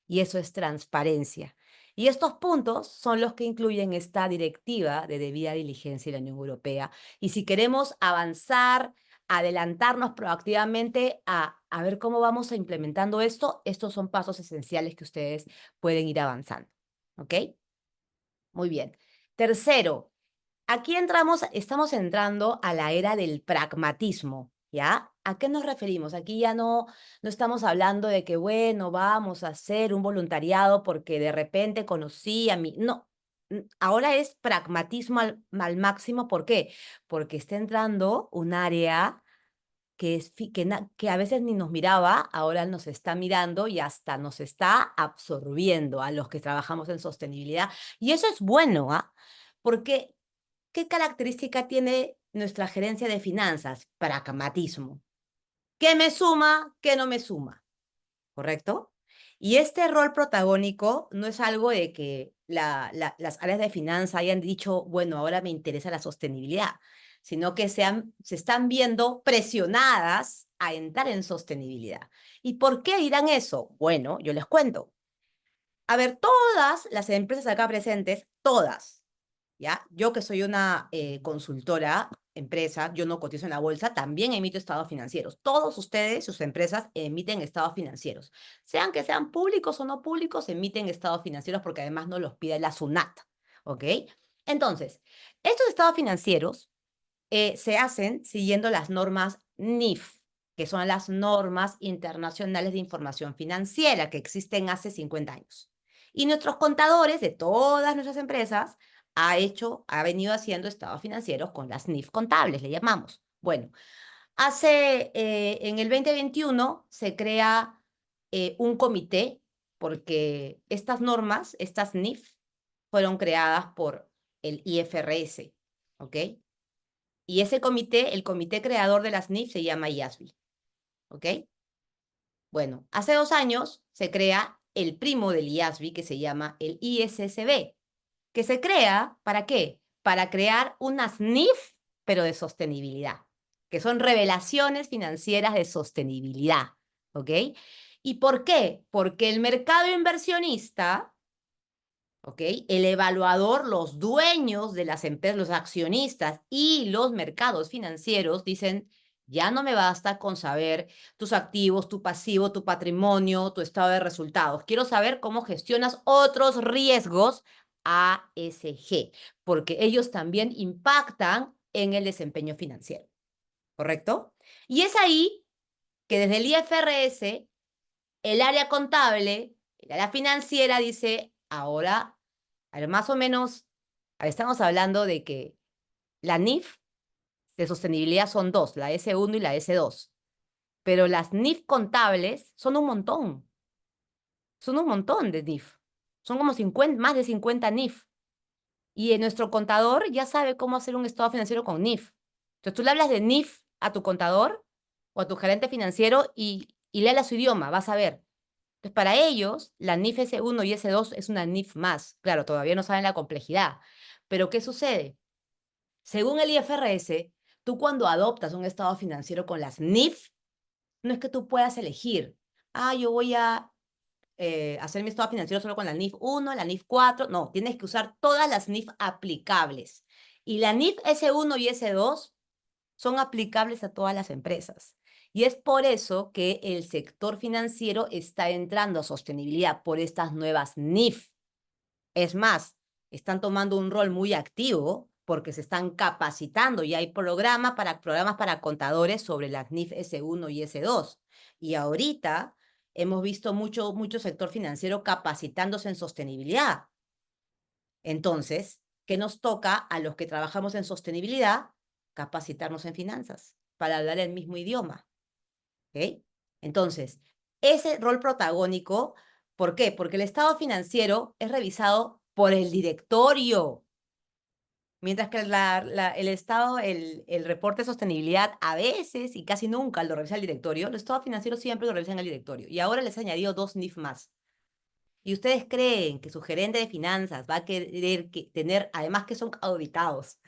Y eso es transparencia. Y estos puntos son los que incluyen esta directiva de debida diligencia de la Unión Europea. Y si queremos avanzar, adelantarnos proactivamente a ver cómo vamos implementando esto, estos son pasos esenciales que ustedes pueden ir avanzando. ¿Ok? Muy bien. Tercero, aquí estamos entrando a la era del pragmatismo, ¿ya? ¿A qué nos referimos? Aquí ya no estamos hablando de que, bueno, vamos a hacer un voluntariado porque de repente conocí a mi... No, ahora es pragmatismo al máximo. ¿Por qué? Porque está entrando un área que a veces ni nos miraba, ahora nos está mirando y hasta nos está absorbiendo a los que trabajamos en sostenibilidad. Y eso es bueno, ¿ah? Porque ¿qué característica tiene nuestra gerencia de finanzas? Pragmatismo. ¿Qué me suma? ¿Qué no me suma? ¿Correcto? Y este rol protagónico no es algo de que las áreas de finanzas hayan dicho, bueno, ahora me interesa la sostenibilidad, sino que se están viendo presionadas a entrar en sostenibilidad. ¿Y por qué dirán eso? Bueno, yo les cuento. A ver, todas las empresas acá presentes, todas, ¿ya? Yo que soy una consultora, empresa, yo no cotizo en la bolsa, también emito estados financieros. Todos ustedes, sus empresas, emiten estados financieros. Sean que sean públicos o no públicos, emiten estados financieros porque además nos los pide la SUNAT, ¿ok? Entonces, estos estados financieros se hacen siguiendo las normas NIF, que son las normas internacionales de información financiera que existen hace 50 años. Y nuestros contadores de todas nuestras empresas ha venido haciendo estados financieros con las NIF contables, le llamamos. Bueno, en el 2021 se crea un comité porque estas normas, estas NIF, fueron creadas por el IFRS, ¿ok? Y ese comité, el comité creador de las NIF, se llama IASB, ¿ok? Bueno, hace 2 años se crea el primo del IASB, que se llama el ISSB, que se crea, ¿para qué? Para crear unas NIF, pero de sostenibilidad, que son revelaciones financieras de sostenibilidad, ¿ok? ¿Y por qué? Porque el mercado inversionista, ¿ok? El evaluador, los dueños de las empresas, los accionistas y los mercados financieros dicen, ya no me basta con saber tus activos, tu pasivo, tu patrimonio, tu estado de resultados. Quiero saber cómo gestionas otros riesgos ASG, porque ellos también impactan en el desempeño financiero, ¿correcto? Y es ahí que desde el IFRS, el área contable, el área financiera dice, ahora, a ver, más o menos, estamos hablando de que la NIF de sostenibilidad son dos, la S1 y la S2, pero las NIF contables son un montón de NIF, son como 50, más de 50 NIF. Y nuestro contador ya sabe cómo hacer un estado financiero con NIF. Entonces tú le hablas de NIF a tu contador o a tu gerente financiero y léele a su idioma, vas a ver. Entonces, para ellos, la NIF S1 y S2 es una NIF más. Claro, todavía no saben la complejidad. Pero, ¿qué sucede? Según el IFRS, tú cuando adoptas un estado financiero con las NIF, no es que tú puedas elegir, yo voy a hacer mi estado financiero solo con la NIF 1, la NIF 4. No, tienes que usar todas las NIF aplicables. Y la NIF S1 y S2 son aplicables a todas las empresas. Y es por eso que el sector financiero está entrando a sostenibilidad por estas nuevas NIF. Es más, están tomando un rol muy activo porque se están capacitando y hay programas para contadores sobre las NIF S1 y S2. Y ahorita hemos visto mucho sector financiero capacitándose en sostenibilidad. Entonces, ¿qué nos toca a los que trabajamos en sostenibilidad? Capacitarnos en finanzas para hablar el mismo idioma. ¿Ok? Entonces, ese rol protagónico, ¿por qué? Porque el estado financiero es revisado por el directorio, mientras que el reporte de sostenibilidad a veces y casi nunca lo revisa el directorio, el estado financiero siempre lo revisan el directorio. Y ahora les he añadido 2 NIF más. ¿Y ustedes creen que su gerente de finanzas va a querer tener, además que son auditados,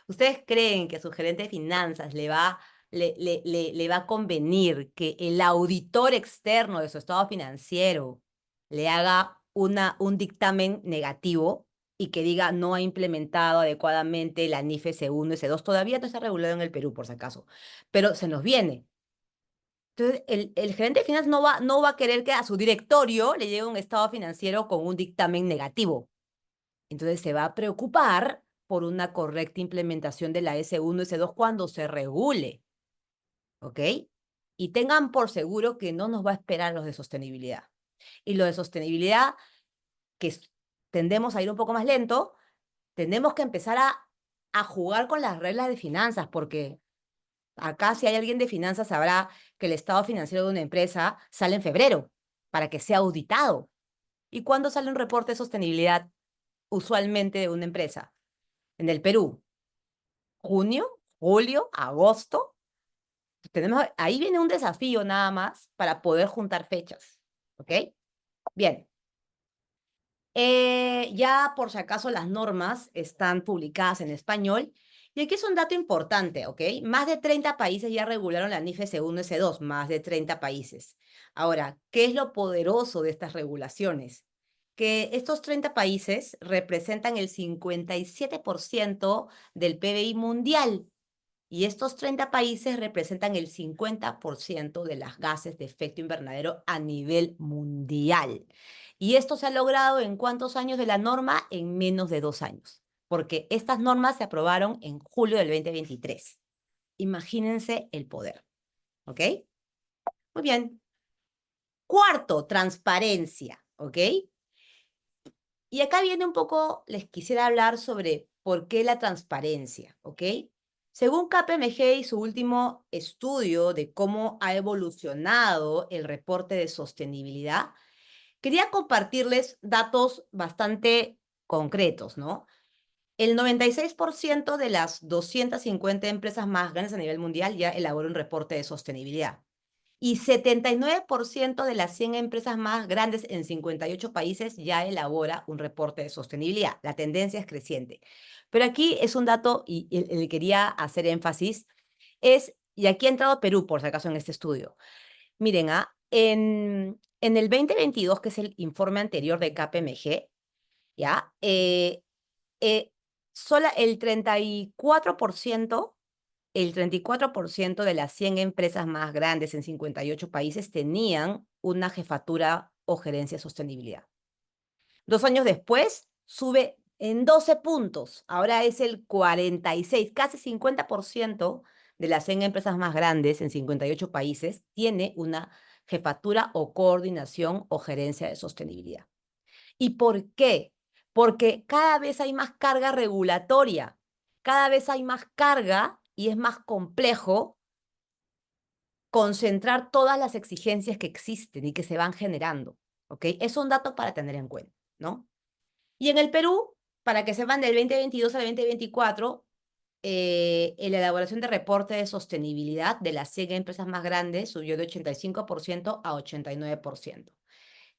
ustedes creen que su gerente de finanzas le va le va a convenir que el auditor externo de su estado financiero le haga un dictamen negativo y que diga no ha implementado adecuadamente la NIF S1, S2? Todavía no está regulado en el Perú, por si acaso, pero se nos viene. Entonces, el gerente de finanzas no va a querer que a su directorio le llegue un estado financiero con un dictamen negativo. Entonces, se va a preocupar por una correcta implementación de la S1, S2 cuando se regule. ¿Ok? Y tengan por seguro que no nos va a esperar los de sostenibilidad. Y los de sostenibilidad, que tendemos a ir un poco más lento, tenemos que empezar a jugar con las reglas de finanzas, porque acá si hay alguien de finanzas sabrá que el estado financiero de una empresa sale en febrero para que sea auditado. ¿Y cuándo sale un reporte de sostenibilidad usualmente de una empresa? En el Perú, junio, julio, agosto. Ahí viene un desafío nada más para poder juntar fechas. ¿Ok? Bien. Ya por si acaso las normas están publicadas en español. Y aquí es un dato importante, ¿ok? Más de 30 países ya regularon la NIF S1, S2, más de 30 países. Ahora, ¿qué es lo poderoso de estas regulaciones? Que estos 30 países representan el 57% del PBI mundial. Y estos 30 países representan el 50% de las gases de efecto invernadero a nivel mundial. ¿Y esto se ha logrado en cuántos años de la norma? En menos de 2 años, porque estas normas se aprobaron en julio del 2023. Imagínense el poder, ¿ok? Muy bien. Cuarto, transparencia, ¿ok? Y acá viene un poco, les quisiera hablar sobre por qué la transparencia, ¿ok? Según KPMG y su último estudio de cómo ha evolucionado el reporte de sostenibilidad, quería compartirles datos bastante concretos, ¿no? El 96% de las 250 empresas más grandes a nivel mundial ya elaboró un reporte de sostenibilidad. Y 79% de las 100 empresas más grandes en 58 países ya elabora un reporte de sostenibilidad. La tendencia es creciente. Pero aquí es un dato, y el que quería hacer énfasis, y aquí ha entrado Perú, por si acaso, en este estudio. Miren, en el 2022, que es el informe anterior de KPMG, ¿ya? Eh, Sola el 34% de las 100 empresas más grandes en 58 países tenían una jefatura o gerencia de sostenibilidad. 2 años después, sube en 12 puntos. Ahora es el 46, casi 50% de las 100 empresas más grandes en 58 países tiene una jefatura o coordinación o gerencia de sostenibilidad. ¿Y por qué? Porque cada vez hay más carga regulatoria, cada vez hay más carga y es más complejo concentrar todas las exigencias que existen y que se van generando, ¿ok? Es un dato para tener en cuenta, ¿no? Y en el Perú, para que sepan, del 2022 al 2024, en la elaboración de reporte de sostenibilidad de las 100 empresas más grandes subió de 85% a 89%.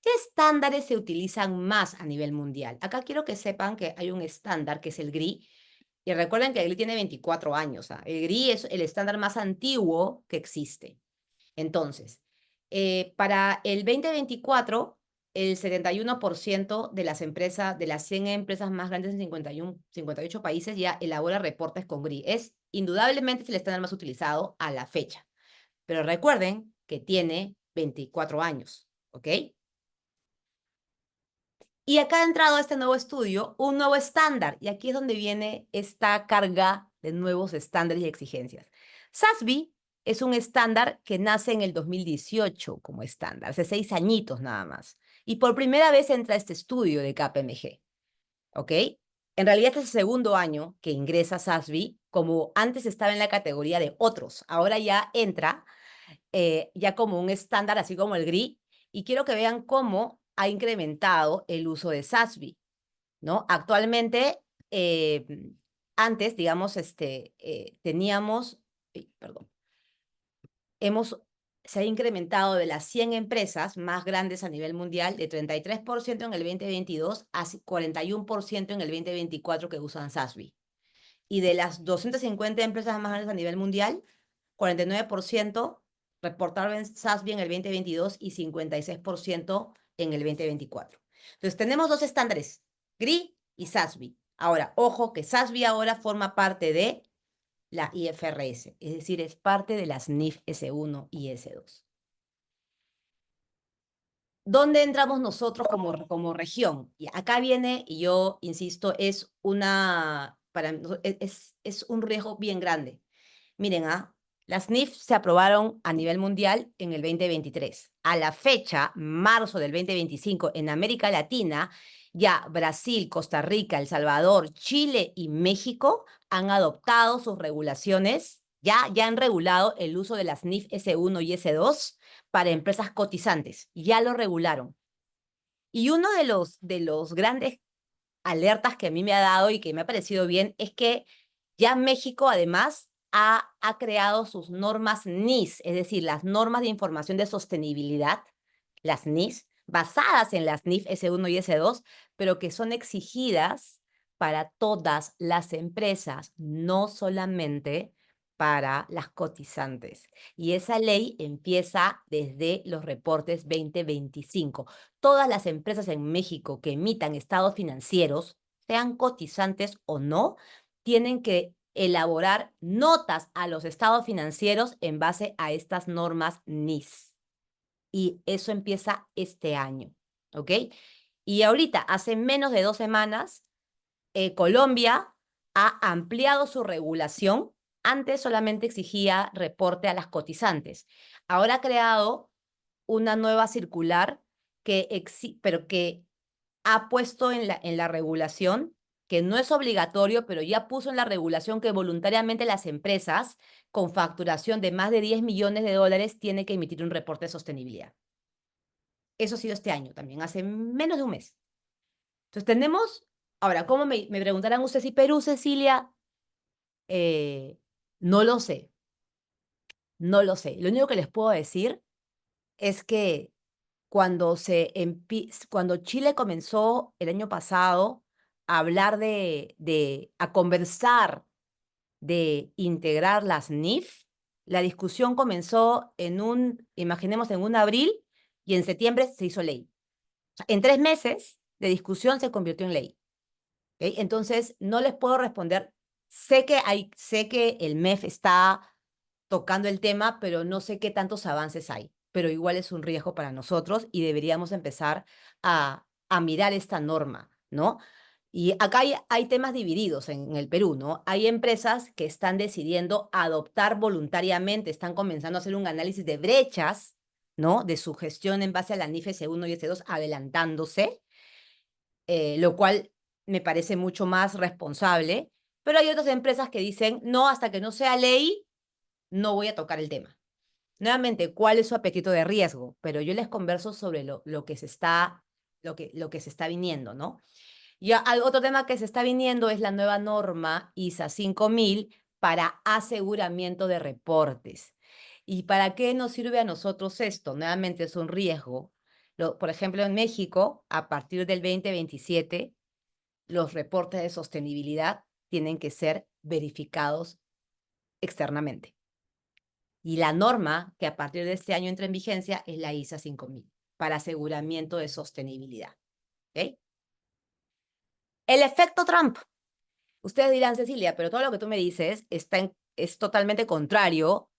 ¿Qué estándares se utilizan más a nivel mundial? Acá quiero que sepan que hay un estándar que es el GRI. Y recuerden que el GRI tiene 24 años. El GRI es el estándar más antiguo que existe. Entonces, para el 2024, el 71% de las empresas, de las 100 empresas más grandes en 58 países ya elabora reportes con GRI. Indudablemente es el estándar más utilizado a la fecha. Pero recuerden que tiene 24 años, ¿ok? Y acá ha entrado este nuevo estudio, un nuevo estándar, y aquí es donde viene esta carga de nuevos estándares y exigencias. SASB es un estándar que nace en el 2018 como estándar, hace 6 añitos nada más. Y por primera vez entra este estudio de KPMG, ¿ok? En realidad este es el segundo año que ingresa SASB, como antes estaba en la categoría de otros, ahora ya entra ya como un estándar, así como el GRI, y quiero que vean cómo ha incrementado el uso de SASB, ¿no? Actualmente, antes, digamos, teníamos, perdón, se ha incrementado de las 100 empresas más grandes a nivel mundial de 33% en el 2022 a 41% en el 2024 que usan SASB. Y de las 250 empresas más grandes a nivel mundial, 49% reportaron en SASB en el 2022 y 56% en el 2024. Entonces, tenemos dos estándares, GRI y SASB. Ahora, ojo que SASB ahora forma parte de la IFRS, es decir, es parte de las NIF S1 y S2. ¿Dónde entramos nosotros como región? Y acá viene, y yo insisto, es un riesgo bien grande. Miren, las NIF se aprobaron a nivel mundial en el 2023. A la fecha, marzo del 2025, en América Latina, ya Brasil, Costa Rica, El Salvador, Chile y México han adoptado sus regulaciones, ya han regulado el uso de las NIF S1 y S2 para empresas cotizantes. Ya lo regularon. Y uno de los grandes alertas que a mí me ha dado y que me ha parecido bien es que ya México además ha creado sus normas NIS, es decir, las normas de información de sostenibilidad, las NIS, basadas en las NIF S1 y S2, pero que son exigidas para todas las empresas, no solamente para las cotizantes. Y esa ley empieza desde los reportes 2025. Todas las empresas en México que emitan estados financieros, sean cotizantes o no, tienen que elaborar notas a los estados financieros en base a estas normas NIS. Y eso empieza este año, ¿ok? Y ahorita, hace menos de 2 semanas, Colombia ha ampliado su regulación. Antes solamente exigía reporte a las cotizantes. Ahora ha creado una nueva circular pero que ha puesto en la regulación, que no es obligatorio, pero ya puso en la regulación que voluntariamente las empresas con facturación de más de 10 millones de dólares tienen que emitir un reporte de sostenibilidad. Eso ha sido este año también, hace menos de un mes. Entonces tenemos, ahora, ¿cómo me preguntarán ustedes si Perú, Cecilia? No lo sé, no lo sé. Lo único que les puedo decir es que cuando Chile comenzó el año pasado a hablar a conversar de integrar las NIF, la discusión comenzó imaginemos, en un abril y en septiembre se hizo ley. O sea, en 3 meses de discusión se convirtió en ley. ¿Okay? Entonces, no les puedo responder. Sé que el MEF está tocando el tema, pero no sé qué tantos avances hay. Pero igual es un riesgo para nosotros y deberíamos empezar a mirar esta norma, ¿no? Y acá hay temas divididos en el Perú, ¿no? Hay empresas que están decidiendo adoptar voluntariamente, están comenzando a hacer un análisis de brechas, ¿no? De su gestión en base a la NIF S1 y S2, adelantándose, lo cual me parece mucho más responsable. Pero hay otras empresas que dicen, no, hasta que no sea ley, no voy a tocar el tema. Nuevamente, ¿cuál es su apetito de riesgo? Pero yo les converso sobre lo que se está viniendo, ¿no? Y otro tema que se está viniendo es la nueva norma ISA 5000 para aseguramiento de reportes. ¿Y para qué nos sirve a nosotros esto? Nuevamente es un riesgo. Por ejemplo, en México, a partir del 2027, los reportes de sostenibilidad tienen que ser verificados externamente. Y la norma que a partir de este año entra en vigencia es la ISA 5000 para aseguramiento de sostenibilidad. ¿Okay? El efecto Trump. Ustedes dirán, Cecilia, pero todo lo que tú me dices es totalmente contrario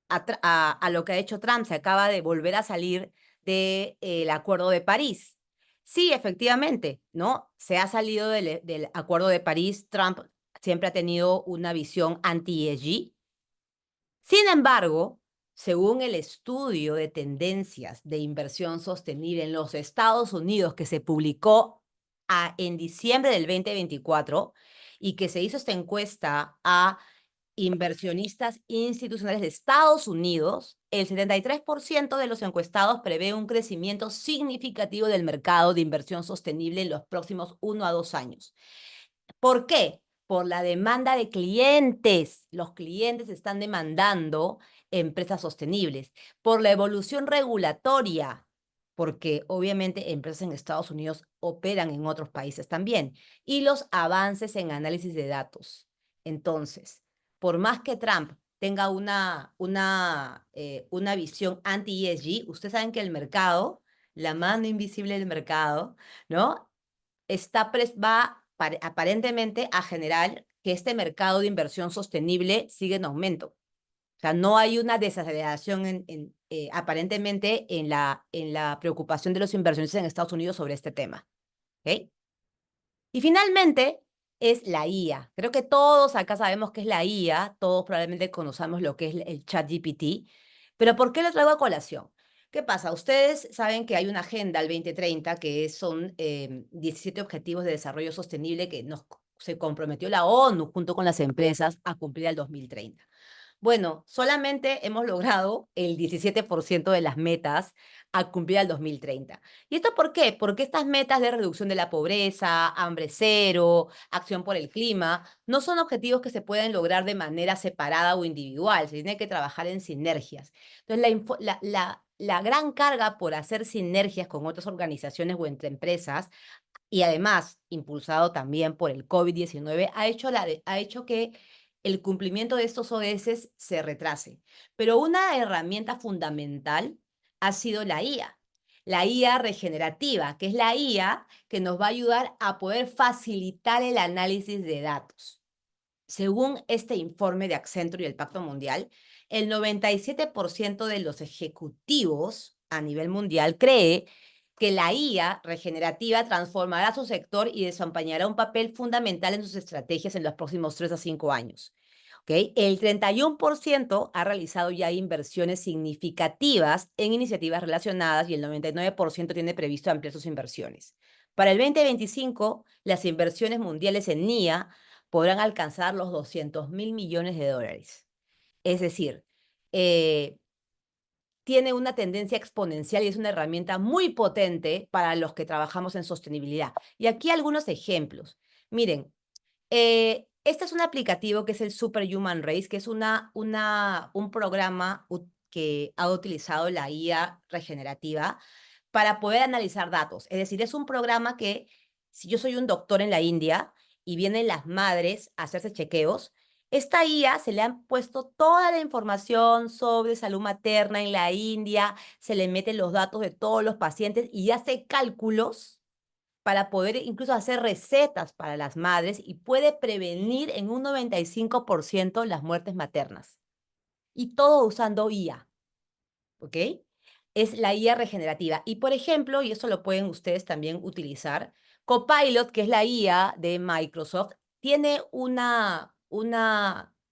a lo que ha hecho Trump. Se acaba de volver a salir del Acuerdo de París. Sí, efectivamente, ¿no? Se ha salido del Acuerdo de París. Trump siempre ha tenido una visión anti-ESG. Sin embargo, según el estudio de tendencias de inversión sostenible en los Estados Unidos que se publicó en diciembre del 2024 y que se hizo esta encuesta a inversionistas institucionales de Estados Unidos, el 73% de los encuestados prevé un crecimiento significativo del mercado de inversión sostenible en los próximos 1 a 2 años. ¿Por qué? Por la demanda de clientes. Los clientes están demandando empresas sostenibles. Por la evolución regulatoria, porque obviamente empresas en Estados Unidos operan en otros países también. Y los avances en análisis de datos. Entonces, por más que Trump tenga una visión anti-ESG. Ustedes saben que el mercado, la mano invisible del mercado, ¿no? Va aparentemente a generar que este mercado de inversión sostenible sigue en aumento. O sea, no hay una desaceleración aparentemente en la preocupación de los inversionistas en Estados Unidos sobre este tema. ¿Ok? Y finalmente es la IA. Creo que todos acá sabemos qué es la IA, todos probablemente conocemos lo que es el ChatGPT, pero ¿por qué lo traigo a colación? ¿Qué pasa? Ustedes saben que hay una agenda al 2030 que son 17 objetivos de desarrollo sostenible que se comprometió la ONU junto con las empresas a cumplir al 2030. Bueno, solamente hemos logrado el 17% de las metas a cumplir al 2030. ¿Y esto por qué? Porque estas metas de reducción de la pobreza, hambre cero, acción por el clima, no son objetivos que se pueden lograr de manera separada o individual, se tiene que trabajar en sinergias. Entonces, la gran carga por hacer sinergias con otras organizaciones o entre empresas y además impulsado también por el COVID-19, ha hecho que el cumplimiento de estos ODS se retrase. Pero una herramienta fundamental ha sido la IA regenerativa, que es la IA que nos va a ayudar a poder facilitar el análisis de datos. Según este informe de Accenture y el Pacto Mundial, el 97% de los ejecutivos a nivel mundial cree que la IA regenerativa transformará su sector y desempeñará un papel fundamental en sus estrategias en los próximos 3 a 5 años. ¿Okay? El 31% ha realizado ya inversiones significativas en iniciativas relacionadas y el 99% tiene previsto ampliar sus inversiones. Para el 2025, las inversiones mundiales en IA podrán alcanzar los 200.000 millones de dólares. Es decir, tiene una tendencia exponencial y es una herramienta muy potente para los que trabajamos en sostenibilidad. Y aquí algunos ejemplos. Miren, este es un aplicativo que es el Superhuman Race, que es un programa que ha utilizado la IA regenerativa para poder analizar datos. Es decir, es un programa que, si yo soy un doctor en la India y vienen las madres a hacerse chequeos, esta IA se le han puesto toda la información sobre salud materna en la India, se le meten los datos de todos los pacientes y hace cálculos para poder incluso hacer recetas para las madres y puede prevenir en un 95% las muertes maternas. Y todo usando IA, ¿ok? Es la IA regenerativa. Y por ejemplo, y eso lo pueden ustedes también utilizar, Copilot, que es la IA de Microsoft, tiene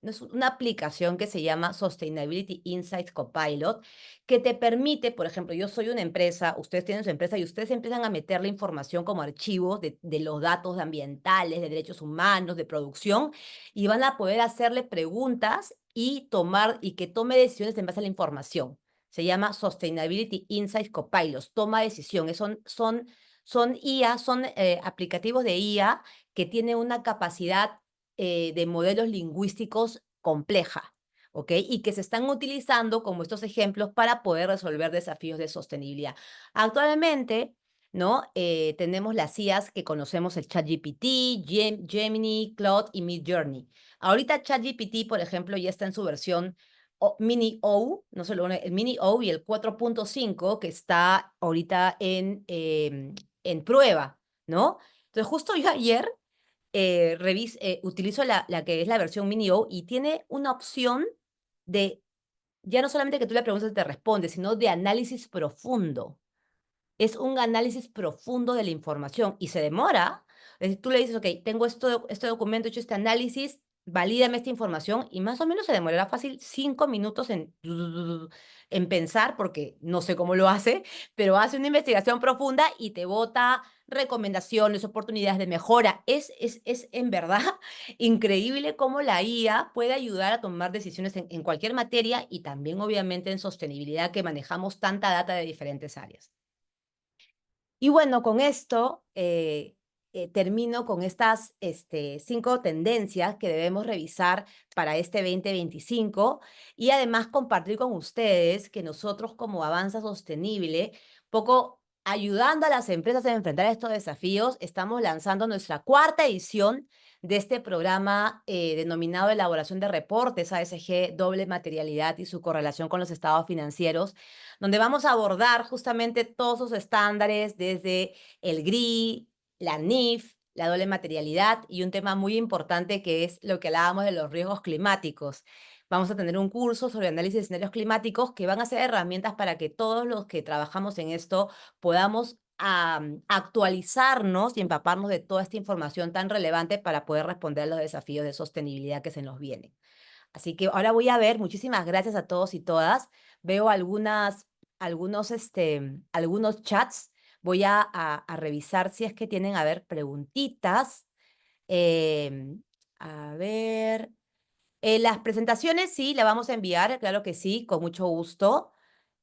no es una aplicación que se llama Sustainability Insights Copilot, que te permite, por ejemplo, yo soy una empresa, ustedes tienen su empresa y ustedes empiezan a meter la información como archivos de los datos ambientales, de derechos humanos, de producción, y van a poder hacerle preguntas y que tome decisiones en base a la información. Se llama Sustainability Insights Copilot, toma decisiones. Son IA, son aplicativos de IA que tienen una capacidad de modelos lingüísticos compleja, ¿ok? Y que se están utilizando como estos ejemplos para poder resolver desafíos de sostenibilidad. Actualmente, ¿no? Tenemos las IAs que conocemos, el ChatGPT, Gemini, Claude y Midjourney. Ahorita ChatGPT, por ejemplo, ya está en su versión Mini O, no solo el Mini O y el 4.5 que está ahorita en prueba, ¿no? Entonces, justo yo ayer utilizo la que es la versión Mini O y tiene una opción de, ya no solamente que tú le preguntas y te responde, sino de análisis profundo. Es un análisis profundo de la información y se demora. Es decir, tú le dices, ok, tengo este documento, he hecho este análisis, valídame esta información y más o menos se demorará fácil 5 minutos en pensar, porque no sé cómo lo hace, pero hace una investigación profunda y te bota recomendaciones, oportunidades de mejora. Es en verdad increíble cómo la IA puede ayudar a tomar decisiones en cualquier materia y también obviamente en sostenibilidad que manejamos tanta data de diferentes áreas. Y bueno, con esto termino con estas 5 tendencias que debemos revisar para este 2025 y además compartir con ustedes que nosotros como Avanza Sostenible poco ayudando a las empresas a enfrentar estos desafíos, estamos lanzando nuestra cuarta edición de este programa denominado Elaboración de Reportes ASG, doble materialidad y su correlación con los estados financieros, donde vamos a abordar justamente todos los estándares desde el GRI, la NIF, la doble materialidad y un tema muy importante que es lo que hablábamos de los riesgos climáticos. Vamos a tener un curso sobre análisis de escenarios climáticos que van a ser herramientas para que todos los que trabajamos en esto podamos actualizarnos y empaparnos de toda esta información tan relevante para poder responder a los desafíos de sostenibilidad que se nos vienen. Así que ahora voy a ver, muchísimas gracias a todos y todas. Veo algunos chats. Voy a revisar si es que tienen, a ver, preguntitas. A ver. Las presentaciones sí, las vamos a enviar, claro que sí, con mucho gusto.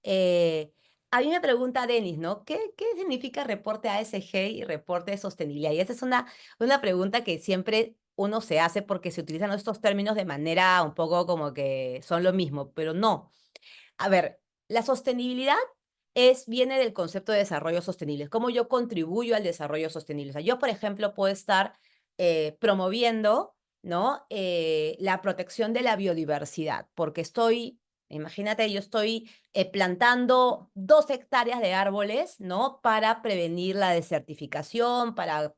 Eh, a mí me pregunta Denis, ¿no? ¿Qué significa reporte ASG y reporte de sostenibilidad? Y esa es una pregunta que siempre uno se hace porque se utilizan estos términos de manera un poco como que son lo mismo, pero no. A ver, la sostenibilidad viene del concepto de desarrollo sostenible. ¿Cómo yo contribuyo al desarrollo sostenible? O sea, yo, por ejemplo, puedo estar promoviendo, ¿no? La protección de la biodiversidad, porque imagínate, yo estoy plantando 2 hectáreas de árboles, ¿no? Para prevenir la desertificación, para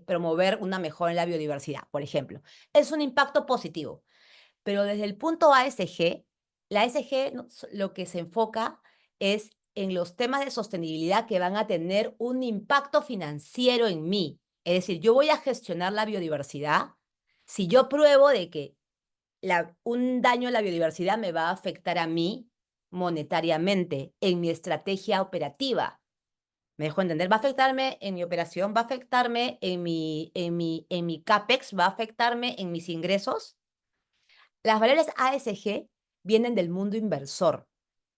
promover una mejora en la biodiversidad, por ejemplo. Es un impacto positivo. Pero desde el punto ASG, la ASG lo que se enfoca es en los temas de sostenibilidad que van a tener un impacto financiero en mí. Es decir, yo voy a gestionar la biodiversidad si yo pruebo de que un daño a la biodiversidad me va a afectar a mí monetariamente en mi estrategia operativa. ¿Me dejo entender? Va a afectarme en mi operación, va a afectarme en mi CAPEX, va a afectarme en mis ingresos. Las variables ASG vienen del mundo inversor.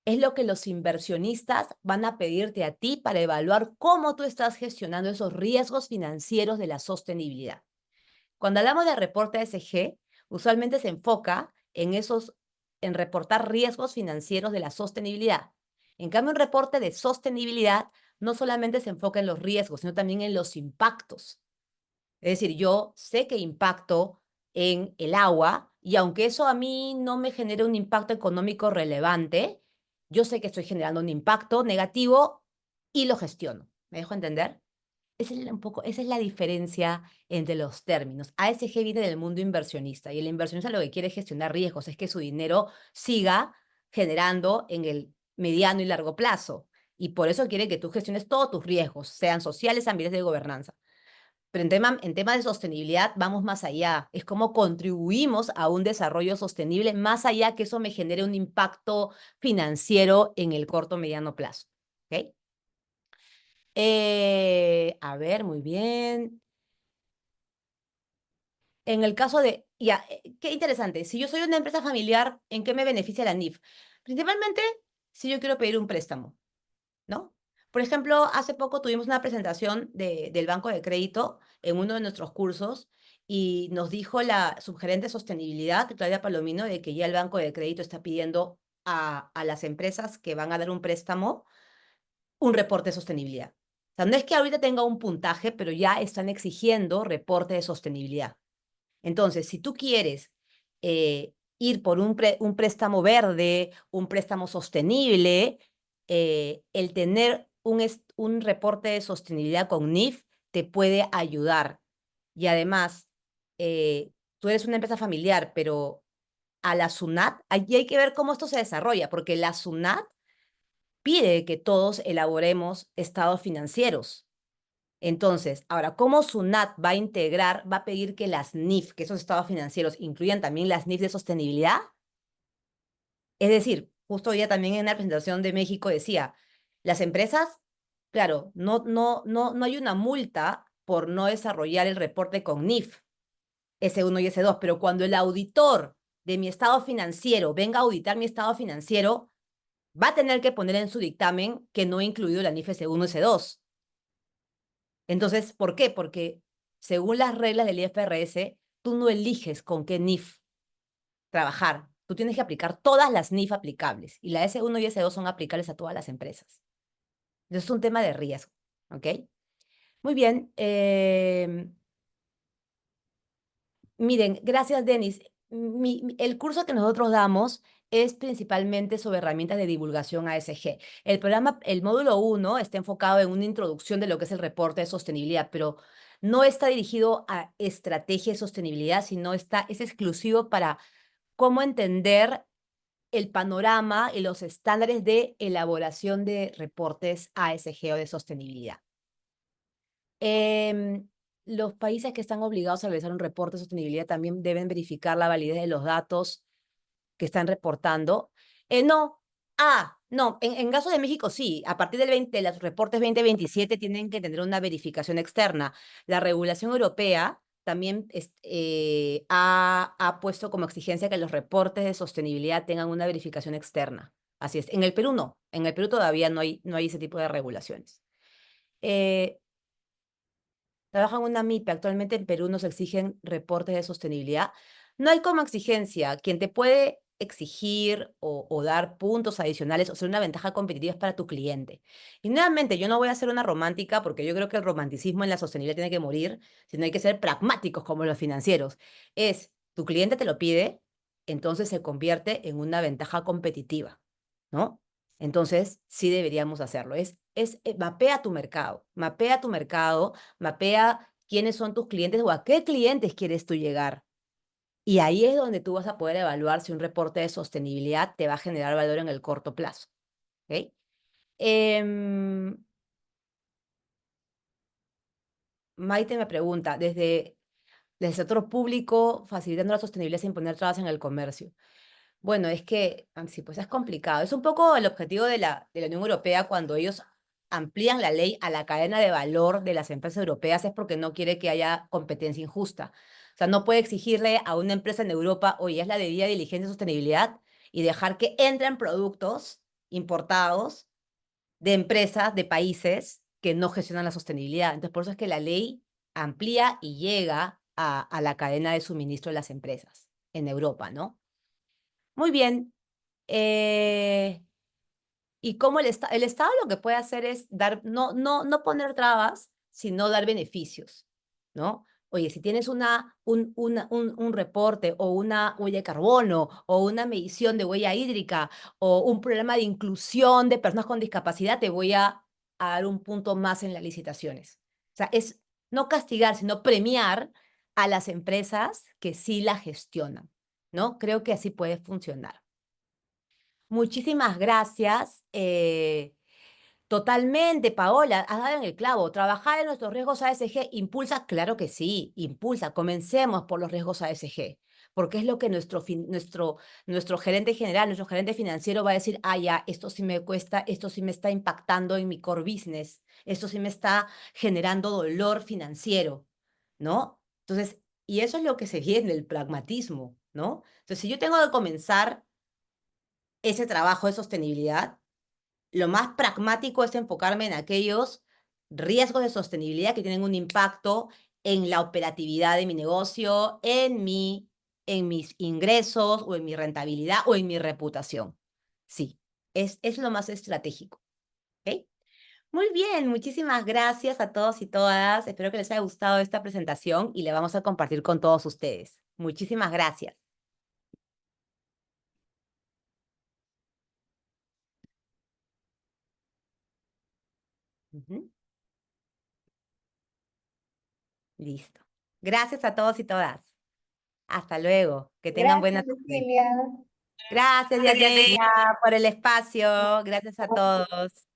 Es lo que los inversionistas van a pedirte a ti para evaluar cómo tú estás gestionando esos riesgos financieros de la sostenibilidad. Cuando hablamos de reporte ASG, usualmente se enfoca en reportar riesgos financieros de la sostenibilidad. En cambio, un reporte de sostenibilidad no solamente se enfoca en los riesgos, sino también en los impactos. Es decir, yo sé que impacto en el agua y aunque eso a mí no me genere un impacto económico relevante, yo sé que estoy generando un impacto negativo y lo gestiono. ¿Me dejo entender? Esa es la diferencia entre los términos. ASG viene del mundo inversionista y el inversionista lo que quiere es gestionar riesgos, es que su dinero siga generando en el mediano y largo plazo. Y por eso quiere que tú gestiones todos tus riesgos, sean sociales, ambientales de gobernanza. Pero en tema de sostenibilidad vamos más allá. Es cómo contribuimos a un desarrollo sostenible, más allá que eso me genere un impacto financiero en el corto o mediano plazo. ¿Ok? A ver, muy bien. En el caso de, ya, qué interesante. Si yo soy una empresa familiar, ¿en qué me beneficia la NIF? Principalmente si yo quiero pedir un préstamo, ¿no? Por ejemplo, hace poco tuvimos una presentación del Banco de Crédito en uno de nuestros cursos y nos dijo la subgerente de sostenibilidad, Claudia Palomino, de que ya el Banco de Crédito está pidiendo a las empresas que van a dar un préstamo un reporte de sostenibilidad. O sea, no es que ahorita tenga un puntaje, pero ya están exigiendo reporte de sostenibilidad. Entonces, si tú quieres ir por un préstamo verde, un préstamo sostenible, el tener un reporte de sostenibilidad con NIF te puede ayudar. Y además, tú eres una empresa familiar, pero a la SUNAT, allí hay que ver cómo esto se desarrolla, porque la SUNAT pide que todos elaboremos estados financieros. Entonces, ahora, ¿cómo SUNAT va a integrar, va a pedir que las NIF, que esos estados financieros, incluyan también las NIF de sostenibilidad? Es decir, justo hoy día también en la presentación de México decía, las empresas, claro, no hay una multa por no desarrollar el reporte con NIF, S1 y S2, pero cuando el auditor de mi estado financiero venga a auditar mi estado financiero, va a tener que poner en su dictamen que no he incluido la NIF S1 y S2. Entonces, ¿por qué? Porque según las reglas del IFRS, tú no eliges con qué NIF trabajar. Tú tienes que aplicar todas las NIF aplicables y la S1 y S2 son aplicables a todas las empresas. Es un tema de riesgo, ¿ok? Muy bien. Miren, gracias, Denis. El curso que nosotros damos es principalmente sobre herramientas de divulgación ASG. El programa, el módulo 1 está enfocado en una introducción de lo que es el reporte de sostenibilidad, pero no está dirigido a estrategia de sostenibilidad, sino es exclusivo para cómo entender el panorama y los estándares de elaboración de reportes ASG o de sostenibilidad. Em, los países que están obligados a realizar un reporte de sostenibilidad también deben verificar la validez de los datos que están reportando. No, no, en caso de México sí, a partir de los reportes 2027 tienen que tener una verificación externa. La regulación europea también ha puesto como exigencia que los reportes de sostenibilidad tengan una verificación externa. Así es. En el Perú no, en el Perú todavía no hay ese tipo de regulaciones. Trabajo en una MIPE. Actualmente en Perú nos exigen reportes de sostenibilidad. No hay como exigencia. Quien te puede exigir o dar puntos adicionales o ser una ventaja competitiva es para tu cliente. Y nuevamente, yo no voy a ser una romántica porque yo creo que el romanticismo en la sostenibilidad tiene que morir, sino hay que ser pragmáticos como los financieros. Es, tu cliente te lo pide, entonces se convierte en una ventaja competitiva, ¿no? Entonces, sí deberíamos hacerlo. Mapea tu mercado, mapea quiénes son tus clientes o a qué clientes quieres tú llegar. Y ahí es donde tú vas a poder evaluar si un reporte de sostenibilidad te va a generar valor en el corto plazo. ¿Ok? Maite me pregunta, desde el sector público, facilitando la sostenibilidad sin poner trabas en el comercio. Bueno, es que, sí, pues es complicado. Es un poco el objetivo de la Unión Europea cuando ellos amplían la ley a la cadena de valor de las empresas europeas, es porque no quiere que haya competencia injusta. O sea, no puede exigirle a una empresa en Europa, oye, es la debida diligencia de sostenibilidad y dejar que entren productos importados de empresas, de países que no gestionan la sostenibilidad. Entonces, por eso es que la ley amplía y llega a la cadena de suministro de las empresas en Europa, ¿no? Muy bien. Y cómo el Estado lo que puede hacer es no poner trabas, sino dar beneficios, ¿no? Oye, si tienes un reporte o una huella de carbono o una medición de huella hídrica o un problema de inclusión de personas con discapacidad, te voy a dar un punto más en las licitaciones. O sea, es no castigar, sino premiar a las empresas que sí la gestionan, ¿no? Creo que así puede funcionar. Muchísimas gracias. Totalmente, Paola, has dado en el clavo. Trabajar en nuestros riesgos ASG impulsa, claro que sí, impulsa. Comencemos por los riesgos ASG, porque es lo que nuestro gerente general, nuestro gerente financiero va a decir, ya, esto sí me cuesta, esto sí me está impactando en mi core business, esto sí me está generando dolor financiero, ¿no? Entonces, y eso es lo que se viene, el pragmatismo, ¿no? Entonces, si yo tengo que comenzar ese trabajo de sostenibilidad, lo más pragmático es enfocarme en aquellos riesgos de sostenibilidad que tienen un impacto en la operatividad de mi negocio, en mis ingresos o en mi rentabilidad o en mi reputación. Sí, es lo más estratégico. ¿Ok? Muy bien, muchísimas gracias a todos y todas. Espero que les haya gustado esta presentación y la vamos a compartir con todos ustedes. Muchísimas gracias. Ujú. Listo. Gracias a todos y todas. Hasta luego. Que tengan buena Gracias, tarde. Cecilia. Gracias, Yadeya, por el espacio. Gracias a todos.